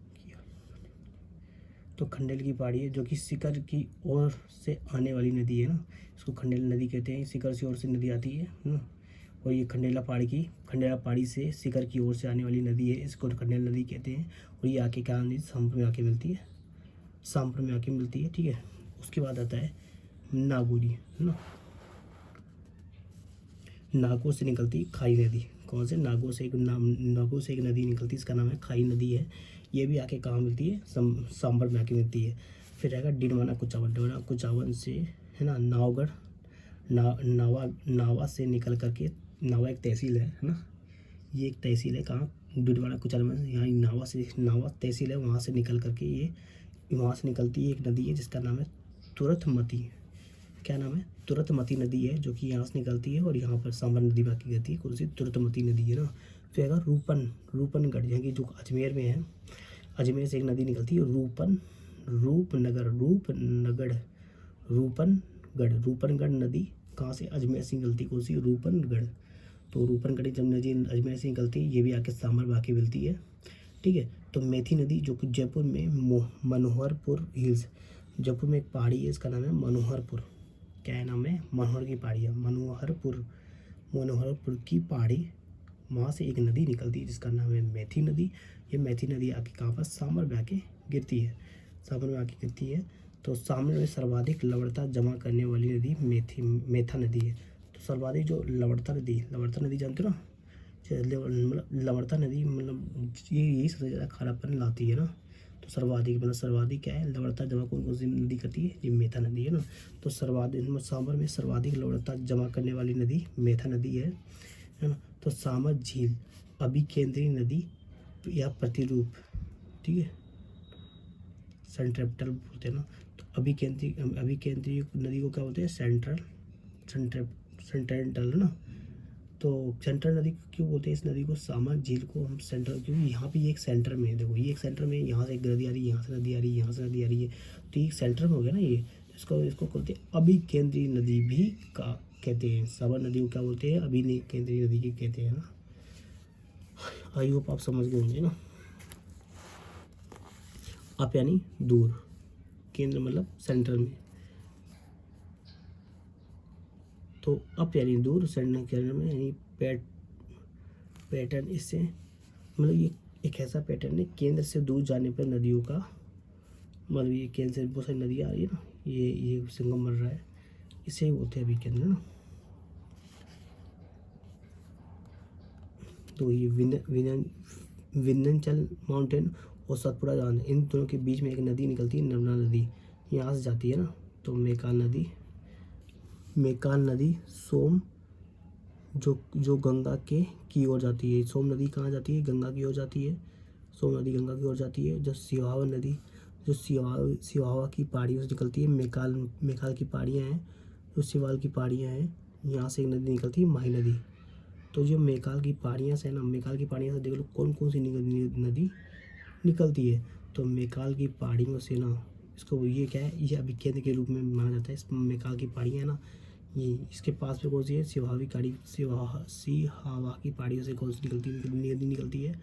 तो खंडेल की पहाड़ी है जो कि सिकर की ओर से आने वाली नदी है ना, इसको खंडेल नदी कहते हैं। सिकर की ओर से नदी आती है ना, और ये खंडेला पहाड़ी से सिकर की ओर से आने वाली नदी है, इसको खंडेल नदी कहते हैं। और ये आके क्या नदी, सामपुर में आके मिलती है, सामपुर में आके मिलती है। ठीक है, उसके बाद आता है नागौरी, है ना। नागौर से निकलती खाई नदी, कौन से, नागौर से एक नदी निकलती है, इसका नाम है खाई नदी है। ये भी आके कहाँ मिलती है, सांबर में आके मिलती है। फिर आएगा डिडवाना कुचावन से, है ना, नावगढ़, नावा से निकल करके, नावा एक तहसील है ना, ये एक तहसील है कहाँ, डिडवाना कुचावन, यहाँ नावा तहसील है, वहाँ से निकल करके ये, वहाँ से निकलती है एक नदी है जिसका नाम है तुरथमती। क्या नाम है, तुरथमती नदी है, जो कि यहाँ से निकलती है और यहाँ पर सांबर नदी बाकी रहती है, कौन सी, तुरथमती नदी है ना। फिर आएगा रूपनगढ़, यहाँ की जो अजमेर में है, अजमेर से एक नदी निकलती है, रूपनगढ़ नदी कहाँ से, अजमेर से निकलती है, कौन सी, रूपनगढ़। तो रूपनगढ़ जब नदी अजमेर से निकलती है, ये भी आके सांबर में आके मिलती है। ठीक है, तो मेथी नदी जो कि जयपुर में मनोहरपुर हिल्स, जयपुर में एक पहाड़ी है, इसका नाम है मनोहरपुर। क्या है नाम है, मनोहर की पहाड़ी है, मनोहरपुर की पहाड़ी, वहाँ से एक नदी निकलती है जिसका नाम है मेथी नदी। ये मेथी नदी आके कहाँ पर, सांबर में आके गिरती है, सांबर में आके गिरती है। तो सांबर में सर्वाधिक लवणता जमा करने वाली नदी मेथा नदी है। तो सर्वाधिक जो लवणता नदी जानते हो ना, मतलब लवणता नदी, मतलब ये यही सबसे ज़्यादा खारापन लाती है ना। तो सर्वाधिक क्या है, लवणता जमा कौन सी नदी करती है, ये मेथा नदी है ना। तो सांबर में सर्वाधिक लवणता जमा करने वाली नदी मेथा नदी है ना। तो सामर झील अभिकेंद्री नदी या प्रतिरूप, ठीक है, सेंट्रेप्टल बोलते हैं ना। तो अभिकेंद्री नदी को क्या बोलते हैं, सेंट्रेंटल ना। तो सेंट्रल नदी क्यों बोलते हैं इस नदी को? सामक झील को हम सेंट्रल, क्योंकि यहाँ पे ये एक सेंटर में है। देखो ये एक सेंटर में, यहाँ से एक नदी आ रही है, यहाँ से नदी आ रही है, यहाँ से नदी आ रही है, तो ये एक सेंटर में हो गया ना ये। इसको इसको बोलते हैं अभिकेंद्री नदी भी का कहते हैं। साबर नदी को क्या बोलते हैं? अभिकेंद्री नदी की कहते हैं ना। आई होप आप समझ गए होंगे ना। अप यानी दूर, केंद्र मतलब सेंटर में, तो अप यानी दूर, सेंटर केंद्र में, यानी पैटर्न इससे मतलब ये एक ऐसा पैटर्न है केंद्र से दूर जाने पर नदियों का, मतलब ये केंद्र से बहुत सारी नदियाँ आ रही है ना, ये संगम बन रहा है, इसे ही बोलते हैं अभी केंद्र ना। तो ये विंध्याचल माउंटेन और सतपुड़ा जान, इन दोनों के बीच में एक नदी निकलती है, नर्मदा नदी, यहाँ से जाती है ना। तो मेकाल नदी सोम जो गंगा के की ओर जाती है। सोम नदी कहाँ जाती है? गंगा की ओर जाती है। सोम नदी गंगा की ओर जाती है। जो सिहावा नदी जो सिहावा की पहाड़ियों से निकलती है, मेकाल की पहाड़ियाँ हैं, जो सिवाल की पहाड़ियाँ हैं, यहाँ से एक नदी निकलती है, माही नदी। तो जो मेकाल की पहाड़ियाँ से है ना, मेकाल की पहाड़ियाँ से देख लो कौन कौन सी नदी निकलती है। तो मेकाल की पहाड़ियों से ना, इसको ये क्या है, ये अभिकेंद्र के रूप में माना जाता है। इस मेकाल की पहाड़ियाँ है ना, ये इसके पास में कौन सी है? सिहावा की पहाड़ियों से कौन सी नदी निकलती है?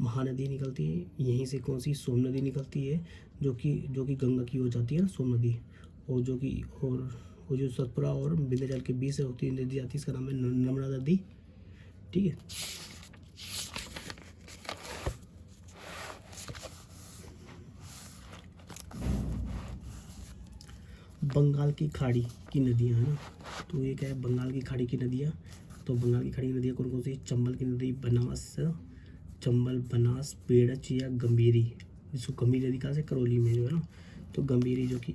महानदी निकलती है। यहीं से कौन सी? सोम नदी निकलती है, जो कि गंगा की ओर जाती है ना, सोम नदी। और वो जो सतपुड़ा और विंध्याचल के बीच से होती है नदी जाती है, इसका नाम है नर्मदा नदी। ठीक है। बंगाल की खाड़ी की नदियाँ है ना, तो ये क्या है? बंगाल की खाड़ी की नदियाँ। तो बंगाल की खाड़ी की नदियाँ कौन कौन सी? चंबल की नदी, बनास, पेड़च या गंभीरी। जिसको गंभीरी नदी कहाँ से? करौली में जो है ना। तो गंभीरी जो कि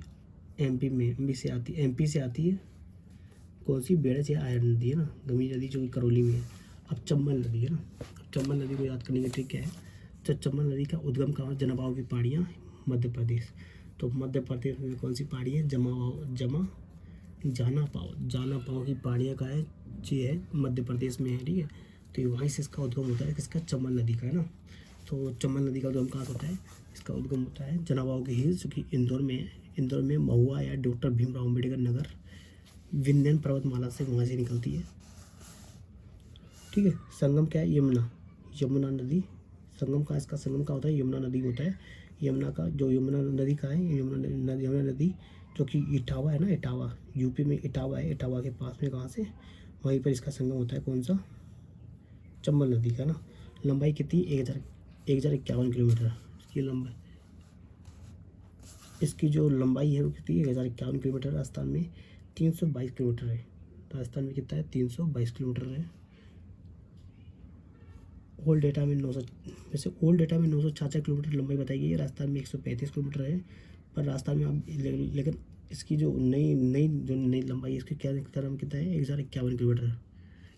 एमपी से आती है। कौन सी? बेड़च या आयरन नदी है ना। गंभीरी नदी जो कि करौली में है। अब चंबल नदी है ना, चंबल नदी को याद करने का ट्रिक क्या है? तो चंबल नदी का उद्गम कहाँ? जनाबाव की पहाड़ियाँ, मध्य प्रदेश। तो मध्य प्रदेश में कौन सी पहाड़ी है? जाना पाव की पहाड़ियाँ का है, ये है मध्य प्रदेश में है। ठीक है। तो ये वहीं से इसका उद्गम होता है, किसका? चंबल नदी का है ना। तो चंबल नदी का उद्गम कहाँ से होता है? इसका उद्गम होता है जनाबाव के हिल्स, जो कि इंदौर में है। इंदौर में महुआ या डॉक्टर भीमराव अम्बेडकर नगर, विंध्यन पर्वतमाला से वहाँ से निकलती है। ठीक है। संगम क्या है? यमुना नदी। इसका संगम का होता है, यमुना नदी होता है। यमुना नदी का है, यमुना नदी जो कि इटावा है ना, इटावा यूपी में इटावा है। इटावा के पास में कहाँ से? वहीं पर इसका संगम होता है। कौन सा? चंबल नदी का ना। लंबाई कितनी? 1051 किलोमीटर इसकी जो लंबाई है वो कितनी? 1051 किलोमीटर। राजस्थान में 322 किलोमीटर है। राजस्थान में कितना है? 322 किलोमीटर है। ओल्ड डेटा में 966 किलोमीटर लंबाई बताई गई है। राजस्थान में 135 किलोमीटर है। पर राजस्थान में आप लेकिन इसकी जो नई लंबाई है, इसकी क्या तरह कितना है? 1051 किलोमीटर।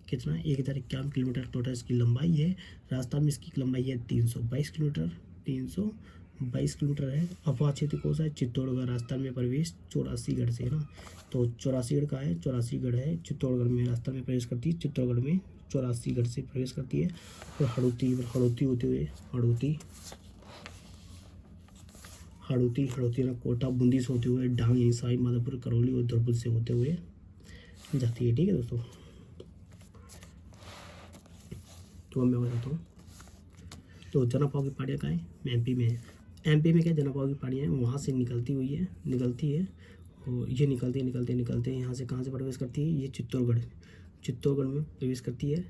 कितना? 1051 किलोमीटर टोटल इसकी लंबाई है। राजस्थान में इसकी लंबाई है 322 किलोमीटर। 322 किलोमीटर है। अफवाह क्षेत्र कौन सा है? चित्तौड़गढ़। राजस्थान में प्रवेश 84गढ़ से है ना। तो 84गढ़ का है, 84गढ़ है चित्तौड़गढ़ में। राजस्थान में प्रवेश करती है चित्तौड़गढ़ में, 84गढ़ से प्रवेश करती है। और हड़ौती होते हुए हड़ौती ना, कोटा बूंदी से होते हुए डांग, यहीं साई माधोपुर, करौली और धौलपुर से होते हुए जाती है। ठीक है दोस्तों। तो मैं बताता हूँ। तो जनापाव की पहाड़ियाँ कहाँ है? एमपी में है। एमपी में क्या जनापाव की पहाड़ियाँ हैं, वहाँ से निकलती है। और ये निकलते यहाँ से कहाँ से प्रवेश करती है? ये चित्तौड़गढ़ में प्रवेश करती है।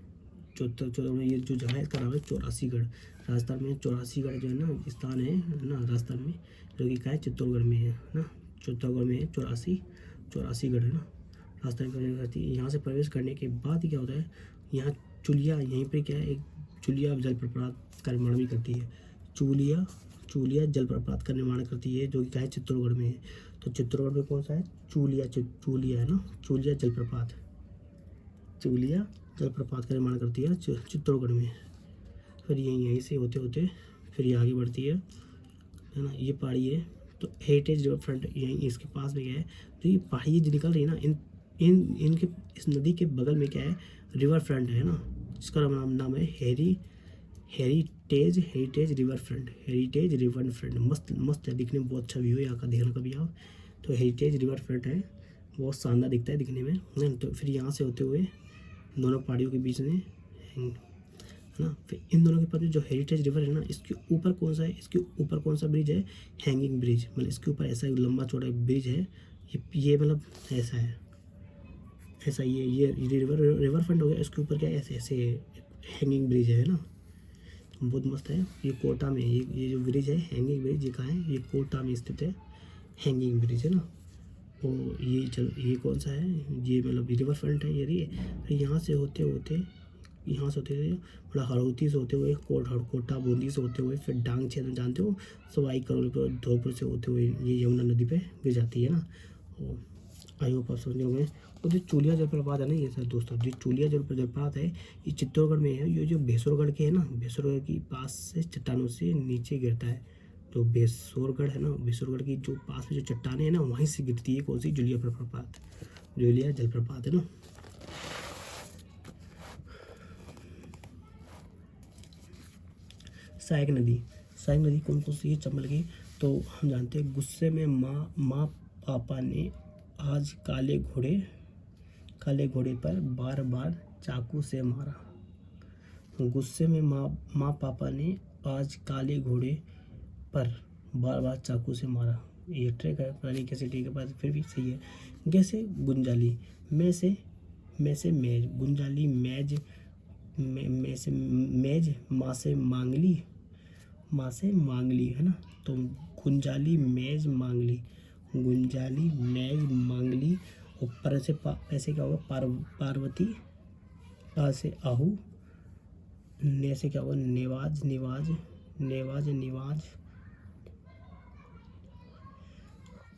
चित्तौड़गढ़ में ये जो जगह है इसका नाम है 84गढ़। राजस्थान में 84गढ़ जो है ना स्थान है ना, राजस्थान में, जो कि क्या है? चित्तौड़गढ़ में है ना। चित्तौड़गढ़ में है 84गढ़ है ना। राजस्थान में प्रवेश करती है। यहाँ से प्रवेश करने के बाद क्या होता है? यहाँ चुलिया, यहीं पे क्या है? एक चुलिया जलप्रपात का निर्माण भी करती है। चूलिया जलप्रपात का निर्माण करती है, जो कि क्या है? चित्तौड़गढ़ में है। तो चित्तौड़गढ़ में कौन सा है? चूलिया है ना। चूलिया जलप्रपात का निर्माण करती है चित्तौड़गढ़ में। फिर यहीं से होते फिर ये आगे बढ़ती है ना। ये पहाड़ी है। तो हेरिटेज रिवर फ्रंट यहीं इसके पास में है। तो ये पहाड़ी जो निकल रही है ना, इनके इस नदी के बगल में क्या है, रिवर फ्रंट है ना, इसका नाम है heritage river front. Heritage river front मस्त मस्त है, दिखने में बहुत अच्छा व्यू है यहाँ का, देखना कभी आप। तो हेरिटेज रिवर फ्रंट है, बहुत शानदार दिखता है दिखने में, है ना। तो फिर यहाँ से होते हुए दोनों पहाड़ियों के बीच में है ना, फिर इन दोनों के पास जो हेरिटेज रिवर है ना, इसके ऊपर कौन सा है, इसके ऊपर कौन सा ब्रिज है, हैंगिंग ब्रिज, मतलब इसके ऊपर ऐसा लंबा चौड़ा ब्रिज है, ये मतलब ऐसा है, ऐसा ये रिवर फ्रंट हो गया, इसके ऊपर क्या है, ऐसे ऐसे हैंगिंग ब्रिज है ना, बहुत मस्त है। ये कोटा में, ये जो ब्रिज है हैंगिंग ब्रिज, ये कहाँ है, ये कोटा में स्थित है, हैंगिंग ब्रिज है ना। वो ये कौन सा है, ये मतलब रिवर फ्रंट है ये। फिर यहाँ से होते हुए थोड़ा हड़ौती से होते हुए कोटा बूंदी से होते हुए फिर डांग क्षेत्र जानते हो, सवाई करोलपुर धौलपुर से होते हुए ये यमुना नदी पे गिर जाती है ना। आई होप आप समझ होंगे। और जो चूलिया जलप्रपात है ना, ये सर दोस्तों, जो चूलिया जलप्रपात है ये चित्तौड़गढ़ में है। ये जो भेसोरगढ़ के है ना, भेसोरगढ़ की पास से चट्टानों से नीचे गिरता है। जो भेसोरगढ़ है ना, भेसोरगढ़ की जो पास में जो चट्टानें हैं ना, वहीं से गिरती है कौन सी, जूलिया जलप्रपात, जूलिया जलप्रपात है ना। सहायक नदी कौन कौन सी है चंबल की, तो हम जानते हैं गुस्से में माँ पापा ने आज काले घोड़े पर बार बार चाकू से मारा। गुस्से में माँ पापा ने आज काले घोड़े पर बार बार चाकू से मारा। ये ट्रैक है, पता नहीं कैसे ट्रैक है, पर फिर भी सही है। जैसे गुंजाली, मैं से मेज, गुंजाली मेज, मैं से मेज, माँ से मांगली है ना। तो गुंजाली मेज मांगली, और पर से ऐसे क्या होगा, पार्वती, पा से आहू, ने से क्या होगा, निवाज,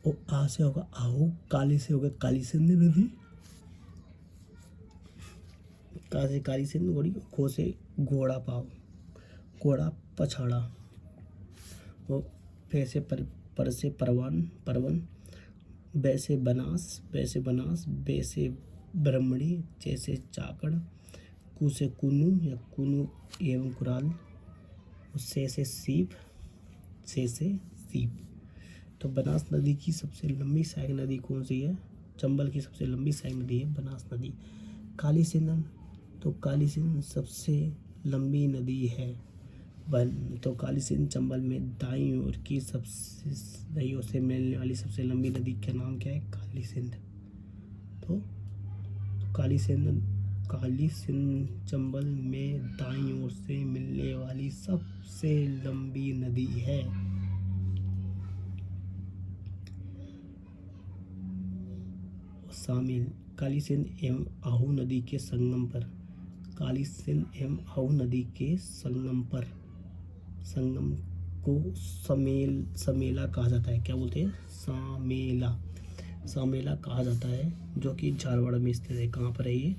और आ से होगा आहू, काली से होगा काली सिंध नदी, का से काली सिंध घोड़ी, खो से घोड़ा पाव, घोड़ा पछाड़ा, और पे से पर से परवन, बे से बनास, बे से ब्रह्मणी, चे से चाकड़, कु से कुनु या कुनु एवं कुराल, से सीप, तो बनास नदी की सबसे लंबी सहायक नदी कौन सी है, चंबल की सबसे लंबी सहायक नदी है बनास नदी। काली सिंध, तो काली सिंध सबसे लंबी नदी है। तो काली सिंध चंबल में दाईं ओर की सबसे दाईं ओर से मिलने वाली सबसे लंबी नदी का नाम क्या है, काली सिंध। तो काली सिंध चंबल में दाईं ओर से मिलने वाली सबसे लंबी नदी है। शामिल काली सिंध एवं आहू नदी के संगम पर, काली सिंध एवं आहू नदी के संगम को समेला कहा जाता है। क्या बोलते हैं, सामेला कहा जाता है, जो कि झालावाड़ में स्थित है। कहाँ पर है ये,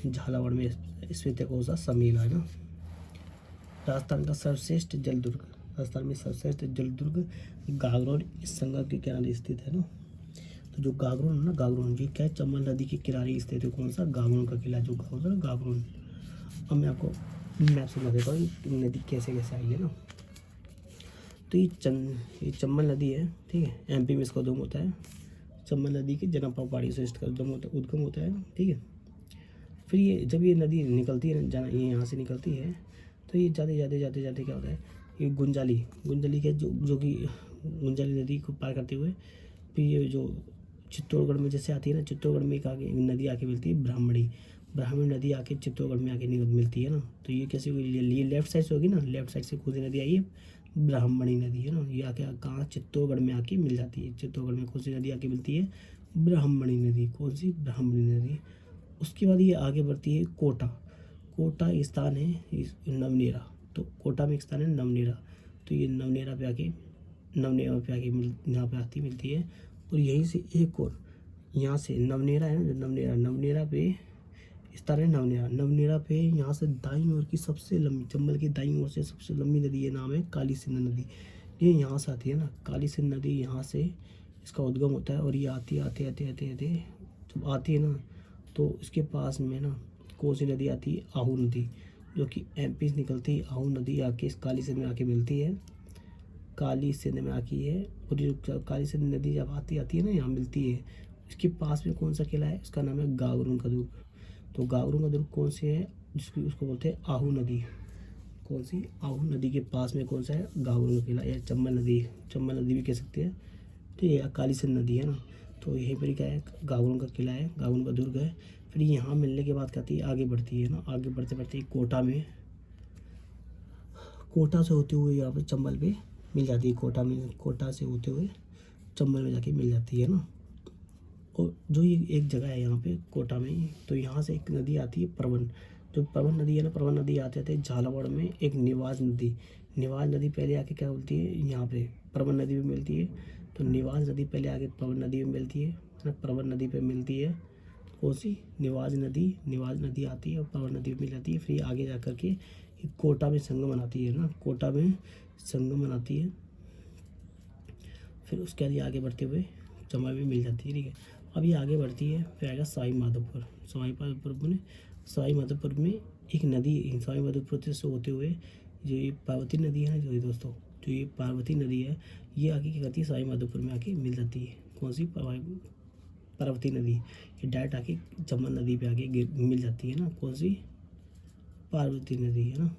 झालावाड़ में स्थित है, कौन सा, समेला है ना। राजस्थान में सर्वश्रेष्ठ जल दुर्ग गागरोन इस संगम के किनारे स्थित है ना। तो जो गागरोन है ना, गागरोन ये क्या है, चंबल नदी के किनारे स्थित है, कौन सा, गागरोन का किला, जो गागरोन। अब मैं आपको मैप समझा देता हूँ नदी कैसे कैसे आई है ना। तो ये चंबल नदी है, ठीक है, एमपी में इसका उद्गम होता है। चंबल नदी के जनपा पहाड़ी से इसका उद्गम होता है, ठीक है। फिर ये जब ये नदी निकलती है, ये यहाँ से निकलती है, तो ये जाते क्या होता है, ये गुंजाली के जो कि गुंजाली नदी को पार करते हुए फिर ये जो चित्तौड़गढ़ में जैसे आती है ना, चित्तौड़गढ़ में एक नदी आके मिलती है, ब्राह्मणी नदी आके चित्तौड़गढ़ में आके मिलती है ना। तो ये कैसे हुई, ये लेफ्ट साइड से होगी ना, लेफ्ट साइड से कौन सी नदी आई है, ब्राह्मणी नदी है ना। ये आके कहाँ, चित्तौड़गढ़ में आके मिल जाती है। चित्तौड़गढ़ में कौन सी नदी आके मिलती है, ब्राह्मणी नदी, कौन सी, ब्राह्मणी नदी। उसके बाद ये आगे बढ़ती है कोटा स्थान है नवनेरा। तो कोटा में एक स्थान है नवनेरा, तो ये नवनेरा पे आके यहाँ पे आती मिलती है। और यहीं से एक और, यहाँ से नवनेरा है ना, नवनेरा पे स्थान है नवनेरा पे यहाँ से दाईं ओर की सबसे लंबी, चंबल की दाईं ओर से सबसे लंबी नदी, ये नाम है काली सिंध नदी। ये यहाँ से आती है ना, काली सिंध नदी यहाँ से इसका उद्गम होता है, और ये आते जब आती है ना तो इसके पास में ना कौन सी नदी आती है, आहू नदी, जो कि एमपी से निकलती है। आहू नदी आके इस काली सिंध में आके मिलती है, काली सिंध में आती है। और ये जो काली सिंध नदी जब आती है ना यहाँ मिलती है, इसके पास में कौन सा किला है, उसका नाम है गागरुन का दुर्ग। तो गागरुन का दुर्ग कौन से है, जिसको उसको बोलते हैं आहू नदी। कौन सी, आहू नदी के पास में कौन सा है, गागरुन का किला, या चंबल नदी, चंबल नदी भी कह सकते हैं। तो ये काली सिंध नदी है ना, तो यहीं पर क्या है, गागरुन का किला है, गागरुन का दुर्ग है। फिर यहाँ मिलने के बाद क्या आती है, आगे बढ़ती है ना, आगे बढ़ते बढ़ते कोटा में, कोटा से होते हुए यहाँ पे चंबल पे मिल जाती है। कोटा में, कोटा से होते हुए चंबल में जाके मिल जाती है ना। और जो ये एक जगह है यहाँ पे कोटा में, तो यहाँ से एक नदी आती है परवन। जो परवन नदी है ना, परवन नदी आते आते झालावाड़ में एक निवाज नदी, निवाज नदी पहले आके क्या बोलती है, यहाँ पे परवन नदी भी मिलती है। तो निवाज नदी पहले आके परवन नदी में मिलती है ना, परवन नदी पे मिलती है। कौन सी, निवाज नदी, निवाज नदी आती है और परवन नदी में मिल जाती है। फिर आगे जा कर के कोटा में संगम बनाती है ना, कोटा में संगम बनाती है। फिर उसके बाद आगे बढ़ते हुए चंबल में मिल जाती है, ठीक है। अब ये आगे बढ़ती है, फिर आएगा सवाई माधोपुर। सवाई माधोपुर में, सवाई माधोपुर में एक नदी, सवाई माधोपुर से होते हुए जो ये पार्वती नदी है ना, जो ये दोस्तों, जो ये पार्वती नदी है, ये आगे क्या करती है, सवाई माधोपुर में आके मिल जाती है। कौन सी, पार्वती नदी, ये डायरेक्ट आके चंबल नदी पे आके मिल जाती है ना। कौन सी, पार्वती नदी है ना।